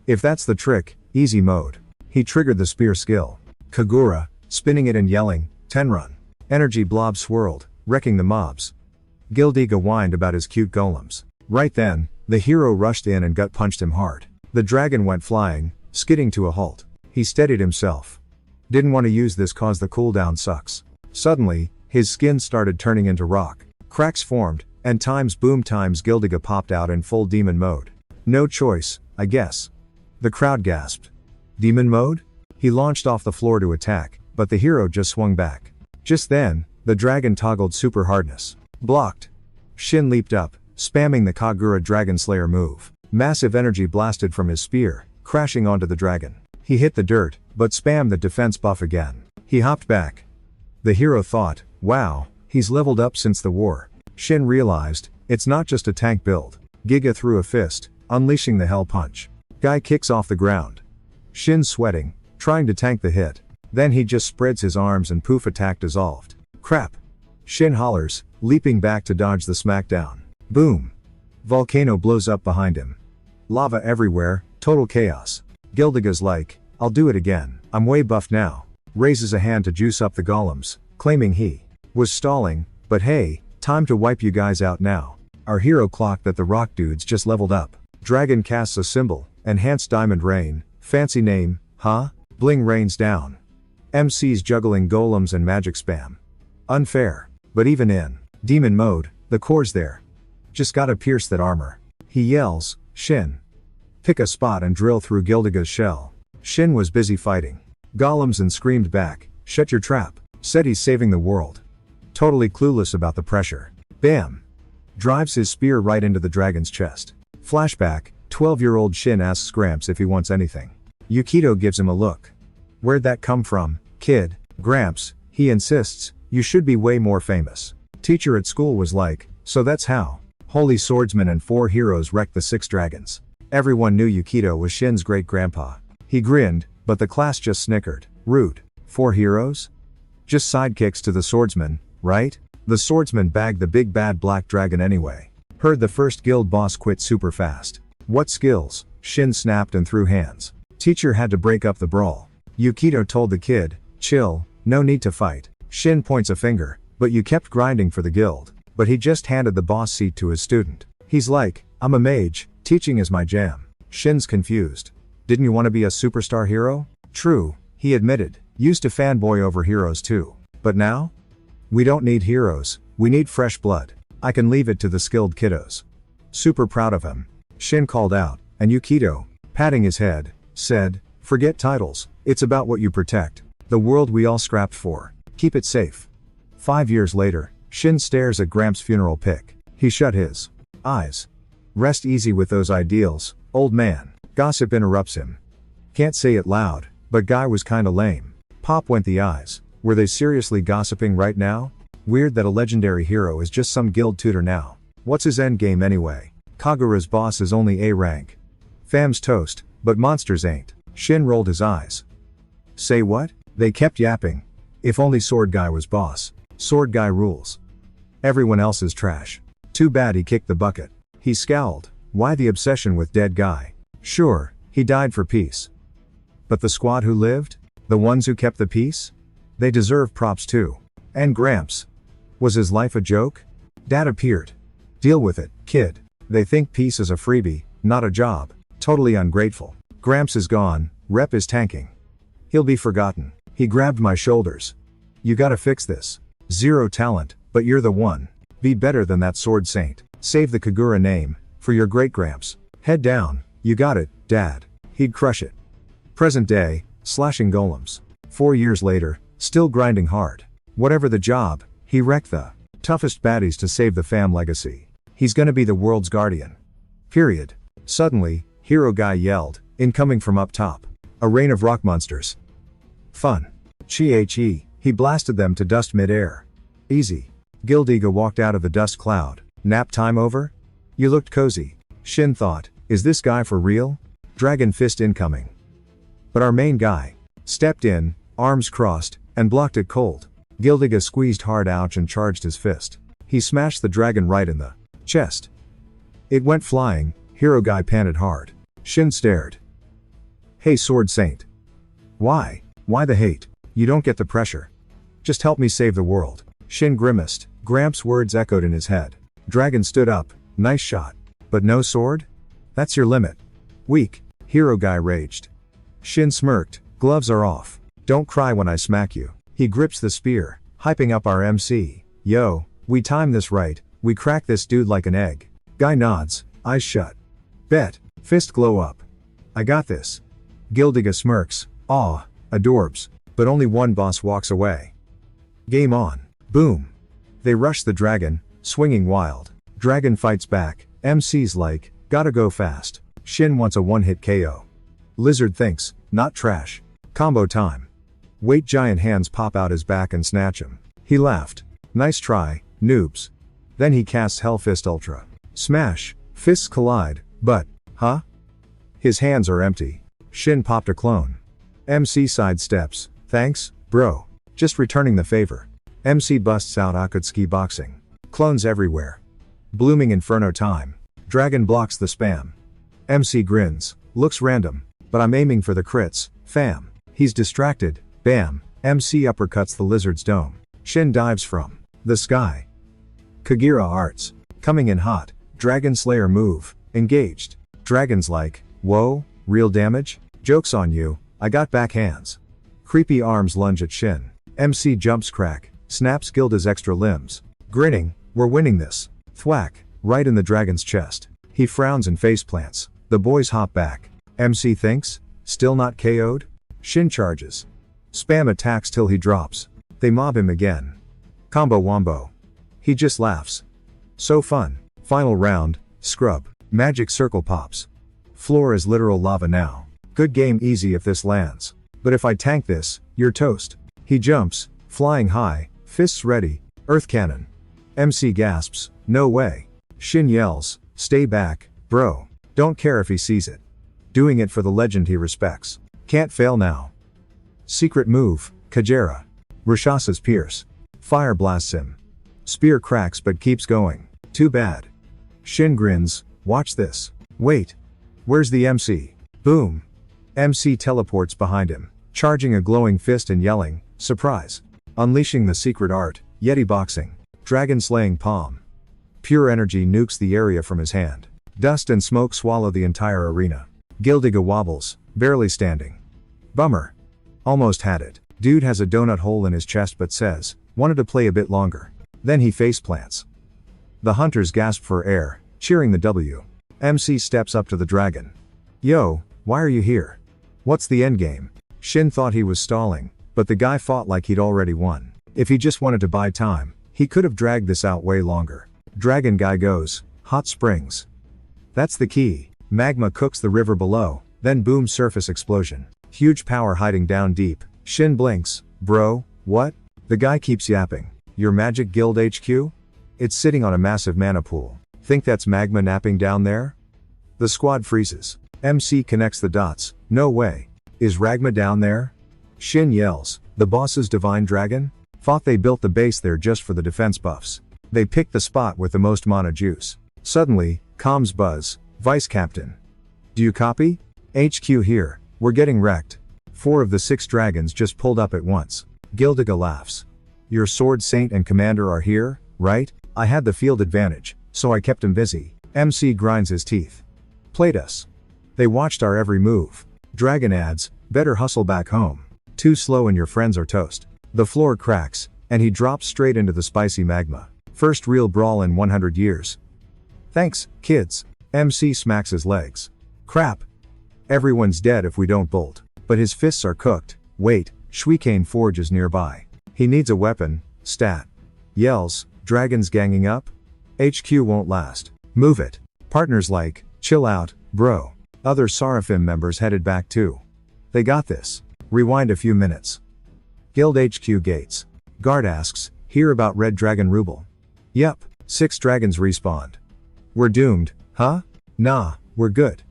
If that's the trick, easy mode. He triggered the spear skill. Kagura, spinning it and yelling, Tenrun. Energy blob swirled, wrecking the mobs. Gildiga whined about his cute golems. Right then, the hero rushed in and gut punched him hard. The dragon went flying, skidding to a halt. He steadied himself. Didn't want to use this cause the cooldown sucks. Suddenly, his skin started turning into rock. Cracks formed, and times Gildiga popped out in full demon mode. No choice, I guess. The crowd gasped. Demon mode? He launched off the floor to attack, but the hero just swung back. Just then, the dragon toggled super hardness. Blocked. Shin leaped up, spamming the Kagura Dragon Slayer move. Massive energy blasted from his spear, crashing onto the dragon. He hit the dirt, but spammed the defense buff again. He hopped back. The hero thought, wow, he's leveled up since the war. Shin realized, it's not just a tank build. Giga threw a fist, unleashing the hell punch. Guy kicks off the ground. Shin sweating, trying to tank the hit. Then he just spreads his arms and poof, attack dissolved. Crap. Shin hollers, leaping back to dodge the smackdown. Boom. Volcano blows up behind him. Lava everywhere, total chaos. Gildiga's like, I'll do it again. I'm way buffed now. Raises a hand to juice up the golems, claiming he was stalling, but hey, time to wipe you guys out now. Our hero clocked that the rock dudes just leveled up. Dragon casts a symbol, enhanced diamond rain, fancy name, huh? Bling rains down. MC's juggling golems and magic spam. Unfair. But even in demon mode, the core's there. Just gotta pierce that armor. He yells, Shin. Pick a spot and drill through Gildiga's shell. Shin was busy fighting golems and screamed back, shut your trap. Said he's saving the world. Totally clueless about the pressure. Bam. Drives his spear right into the dragon's chest. Flashback, 12-year-old Shin asks Gramps if he wants anything. Yukito gives him a look. Where'd that come from, kid? Gramps, he insists, you should be way more famous. Teacher at school was like, so that's how. Holy swordsman and 4 heroes wrecked the 6 dragons. Everyone knew Yukito was Shin's great-grandpa. He grinned, but the class just snickered. Rude. 4 heroes? Just sidekicks to the swordsman, right? The swordsman bagged the big bad black dragon anyway. Heard the first guild boss quit super fast. What skills? Shin snapped and threw hands. Teacher had to break up the brawl. Yukito told the kid, chill, no need to fight. Shin points a finger, but you kept grinding for the guild. But he just handed the boss seat to his student. He's like, I'm a mage, teaching is my jam. Shin's confused. Didn't you want to be a superstar hero? True, he admitted. Used to fanboy over heroes too. But now? We don't need heroes, we need fresh blood. I can leave it to the skilled kiddos. Super proud of him. Shin called out, and Yukito, patting his head, said, forget titles, it's about what you protect. The world we all scrapped for. Keep it safe. 5 years later, Shin stares at Gramps' funeral pic. He shut his eyes. Rest easy with those ideals, old man. Gossip interrupts him. Can't say it loud, but guy was kinda lame. Pop went the eyes. Were they seriously gossiping right now? Weird that a legendary hero is just some guild tutor now. What's his endgame anyway? Kagura's boss is only A rank. Fam's toast, but monsters ain't. Shin rolled his eyes. Say what? They kept yapping. If only Sword Guy was boss. Sword Guy rules. Everyone else is trash. Too bad he kicked the bucket. He scowled. Why the obsession with dead guy? Sure, he died for peace. But the squad who lived? The ones who kept the peace? They deserve props too. And Gramps. Was his life a joke? Dad appeared. Deal with it, kid. They think peace is a freebie, not a job. Totally ungrateful. Gramps is gone, Rep is tanking. He'll be forgotten. He grabbed my shoulders. You gotta fix this. Zero talent, but you're the one. Be better than that sword saint. Save the Kagura name, for your great Gramps. Head down, you got it, Dad. He'd crush it. Present day, slashing golems. 4 years later, still grinding hard. Whatever the job, he wrecked the toughest baddies to save the fam legacy. He's gonna be the world's guardian. Period. Suddenly, hero guy yelled, incoming from up top. A rain of rock monsters. Fun. Chi-he, he blasted them to dust mid-air. Easy. Gildiga walked out of the dust cloud. Nap time over? You looked cozy. Shin thought, is this guy for real? Dragon fist incoming. But our main guy stepped in, arms crossed, and blocked it cold. Gildiga squeezed hard ouch and charged his fist. He smashed the dragon right in the chest. It went flying, hero guy panted hard. Shin stared. Hey sword saint. Why? Why the hate? You don't get the pressure. Just help me save the world. Shin grimaced. Gramps' words echoed in his head. Dragon stood up. Nice shot. But no sword? That's your limit. Weak. Hero guy raged. Shin smirked. Gloves are off. Don't cry when I smack you. He grips the spear, hyping up our MC. Yo, we time this right, we crack this dude like an egg. Guy nods, eyes shut. Bet. Fist glow up. I got this. Gildiga smirks. Aw, adorbs. But only one boss walks away. Game on. Boom. They rush the dragon, swinging wild. Dragon fights back. MC's like, gotta go fast. Shin wants a one-hit KO. Lizard thinks, not trash. Combo time. Wait, giant hands pop out his back and snatch him. He laughed. Nice try, noobs. Then he casts Hellfist Ultra. Smash. Fists collide, but, huh? His hands are empty. Shin popped a clone. MC sidesteps. Thanks, bro. Just returning the favor. MC busts out Akutsuki boxing. Clones everywhere. Blooming inferno time. Dragon blocks the spam. MC grins. Looks random. But I'm aiming for the crits, fam. He's distracted. Bam. MC uppercuts the lizard's dome. Shin dives from the sky. Kagira arts. Coming in hot. Dragon Slayer move. Engaged. Dragon's like, whoa, real damage? Joke's on you, I got back hands. Creepy arms lunge at Shin. MC jumps crack. Snaps Gilda's extra limbs. Grinning, we're winning this. Thwack. Right in the dragon's chest. He frowns and faceplants. The boys hop back. MC thinks, still not KO'd? Shin charges. Spam attacks till he drops. They mob him again. Combo wombo. He just laughs. So fun. Final round, scrub. Magic circle pops. Floor is literal lava now. Good game easy if this lands. But if I tank this, you're toast. He jumps, flying high, fists ready, earth cannon. MC gasps, no way. Shin yells, stay back, bro. Don't care if he sees it. Doing it for the legend he respects. Can't fail now. Secret move, Kajera. Rashasa's pierce. Fire blasts him. Spear cracks but keeps going. Too bad. Shin grins, watch this. Wait. Where's the MC? Boom. MC teleports behind him, charging a glowing fist and yelling, surprise. Unleashing the secret art, Yeti boxing. Dragon slaying palm. Pure energy nukes the area from his hand. Dust and smoke swallow the entire arena. Gildiga wobbles, barely standing. Bummer. Almost had it. Dude has a donut hole in his chest but says, wanted to play a bit longer. Then he faceplants. The hunters gasp for air, cheering the W. MC steps up to the dragon. Yo, why are you here? What's the endgame? Shin thought he was stalling, but the guy fought like he'd already won. If he just wanted to buy time, he could have dragged this out way longer. Dragon guy goes, hot springs. That's the key. Magma cooks the river below, then boom, surface explosion. Huge power hiding down deep. Shin blinks. Bro, what? The guy keeps yapping. Your magic guild HQ? It's sitting on a massive mana pool. Think that's magma napping down there? The squad freezes. MC connects the dots. No way. Is Ragma down there? Shin yells. The boss's divine dragon? Thought they built the base there just for the defense buffs. They picked the spot with the most mana juice. Suddenly, comms buzz, Vice Captain. Do you copy? HQ here, we're getting wrecked. 4 of the 6 dragons just pulled up at once. Gildiga laughs. Your sword saint and commander are here, right? I had the field advantage, so I kept him busy. MC grinds his teeth. Played us. They watched our every move. Dragon adds, better hustle back home. Too slow and your friends are toast. The floor cracks, and he drops straight into the spicy magma. First real brawl in 100 years. Thanks, kids. MC smacks his legs. Crap. Everyone's dead if we don't bolt. But his fists are cooked. Wait, Shuikane Forge is nearby. He needs a weapon, stat. Yells, dragons ganging up? HQ won't last. Move it. Partners like, chill out, bro. Other Seraphim members headed back too. They got this. Rewind a few minutes. Guild HQ gates. Guard asks, hear about Red Dragon Rubble? Yep, 6 dragons respawned. We're doomed, huh? Nah, we're good.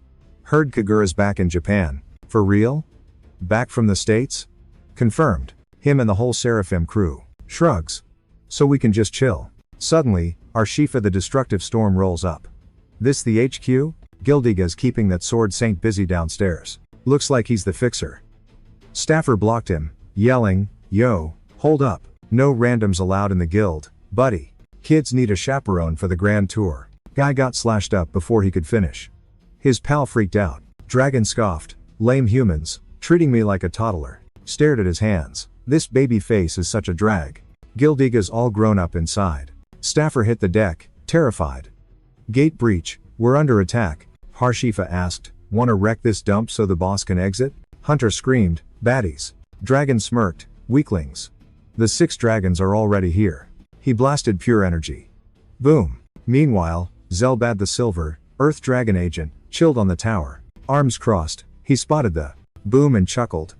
Heard Kagura's back in Japan. For real? Back from the States? Confirmed. Him and the whole Seraphim crew. Shrugs. So we can just chill. Suddenly, Arshifa the Destructive Storm rolls up. This the HQ? Gildiga's keeping that sword saint busy downstairs. Looks like he's the fixer. Staffer blocked him, yelling, yo, hold up. No randoms allowed in the guild, buddy. Kids need a chaperone for the grand tour. Guy got slashed up before he could finish. His pal freaked out. Dragon scoffed, lame humans, treating me like a toddler. Stared at his hands. This baby face is such a drag. Gildiga's all grown up inside. Staffer hit the deck, terrified. Gate breach, we're under attack. Harshifa asked, wanna wreck this dump so the boss can exit? Hunter screamed, baddies. Dragon smirked, weaklings. The 6 dragons are already here. He blasted pure energy. Boom. Meanwhile, Zelbad the Silver, Earth Dragon agent, chilled on the tower. Arms crossed, he spotted the boom and chuckled.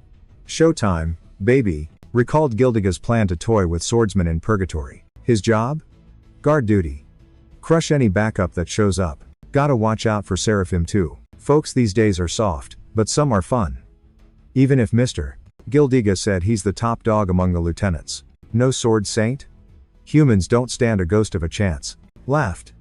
Showtime, baby. Recalled Gildiga's plan to toy with swordsmen in purgatory. His job? Guard duty. Crush any backup that shows up. Gotta watch out for Seraphim too. Folks these days are soft, but some are fun. Even if Mr. Gildiga said he's the top dog among the lieutenants. No sword saint? Humans don't stand a ghost of a chance. Laughed.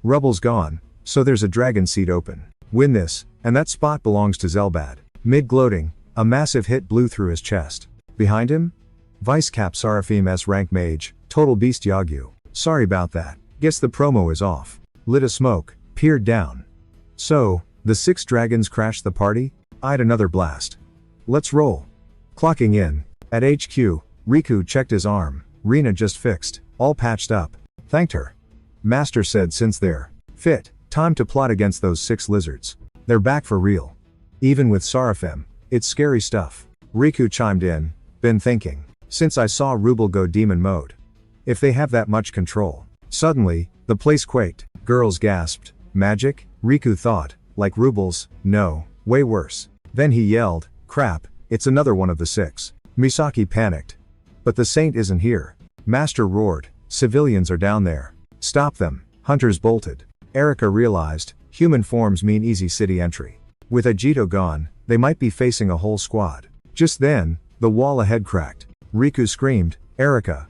Rubble's gone, so there's a dragon seat open. Win this, and that spot belongs to Zelbad. Mid-gloating, a massive hit blew through his chest. Behind him? Vice Cap Seraphim S rank mage, total beast Yagyu. Sorry about that. Guess the promo is off. Lit a smoke, peered down. So, the 6 dragons crashed the party? I'd another blast. Let's roll. Clocking in. At HQ, Riku checked his arm. Rina just fixed. All patched up. Thanked her. Master said since they're fit, time to plot against those 6 lizards. They're back for real. Even with Seraphim, it's scary stuff. Riku chimed in. Been thinking. Since I saw Rubble go demon mode. If they have that much control. Suddenly, the place quaked. Girls gasped. Magic? Riku thought. Like Rubble's? No. Way worse. Then he yelled. Crap, it's another one of the 6. Misaki panicked. But the saint isn't here. Master roared. Civilians are down there. Stop them. Hunters bolted. Erika realized, human forms mean easy city entry. With Agito gone, they might be facing a whole squad. Just then, the wall ahead cracked. Riku screamed, Erika.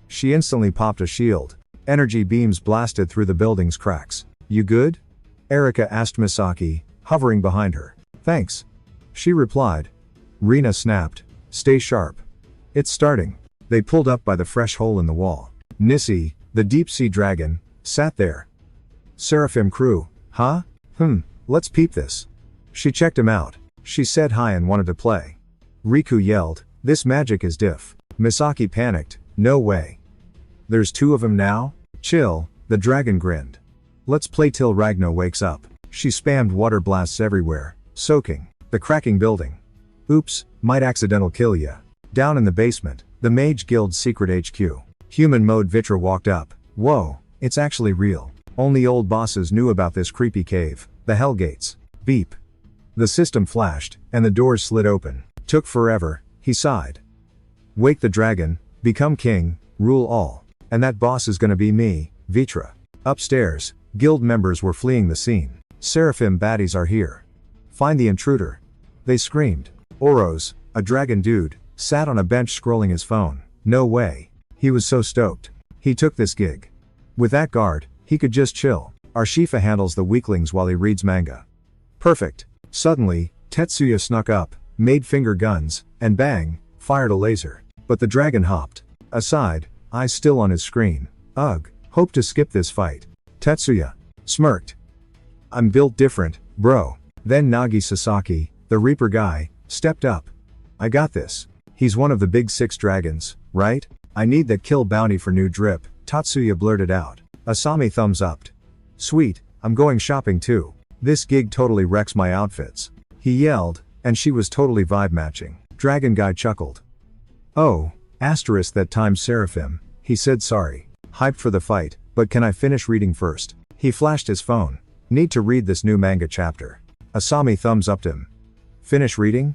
She instantly popped a shield. Energy beams blasted through the building's cracks. You good? Erika asked Misaki, hovering behind her. Thanks. She replied. Rina snapped. Stay sharp. It's starting. They pulled up by the fresh hole in the wall. Nissi, the deep sea dragon, sat there. Seraphim crew, huh? Let's peep this. She checked him out. She said hi and wanted to play. Riku yelled, this magic is diff. Misaki panicked, no way. There's 2 of them now? Chill, the dragon grinned. Let's play till Ragno wakes up. She spammed water blasts everywhere, soaking the cracking building. Oops, might accidental kill ya. Down in the basement, the Mage Guild's secret HQ. Human mode Vitra walked up. Whoa, it's actually real. Only old bosses knew about this creepy cave. The Hellgates. Beep. The system flashed, and the doors slid open. Took forever, he sighed. Wake the dragon, become king, rule all. And that boss is gonna be me, Vitra. Upstairs, guild members were fleeing the scene. Seraphim baddies are here. Find the intruder. They screamed. Oros, a dragon dude, sat on a bench scrolling his phone. No way. He was so stoked. He took this gig. With that guard, he could just chill. Arshifa handles the weaklings while he reads manga. Perfect. Suddenly, Tetsuya snuck up, made finger guns, and bang, fired a laser. But the dragon hopped aside, eyes still on his screen. Ugh, hope to skip this fight. Tetsuya smirked. I'm built different, bro. Then Nagi Sasaki, the Reaper guy, stepped up. I got this. He's one of the big 6 dragons, right? I need that kill bounty for new drip, Tatsuya blurted out. Asami thumbs upped. Sweet, I'm going shopping too. This gig totally wrecks my outfits. He yelled, and she was totally vibe matching. Dragon guy chuckled. Oh, asterisk that time's Seraphim, he said sorry. Hyped for the fight, but can I finish reading first? He flashed his phone. Need to read this new manga chapter. Asami thumbs upped him. Finish reading?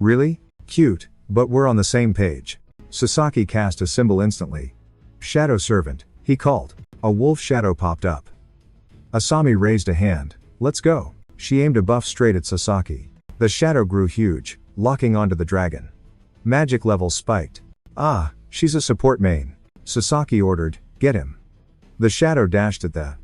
Really? Cute, but we're on the same page. Sasaki cast a symbol instantly. Shadow servant, he called. A wolf shadow popped up. Asami raised a hand. Let's go. She aimed a buff straight at Sasaki. The shadow grew huge, locking onto the dragon. Magic level spiked. Ah, she's a support main. Sasaki ordered, get him. The shadow dashed at the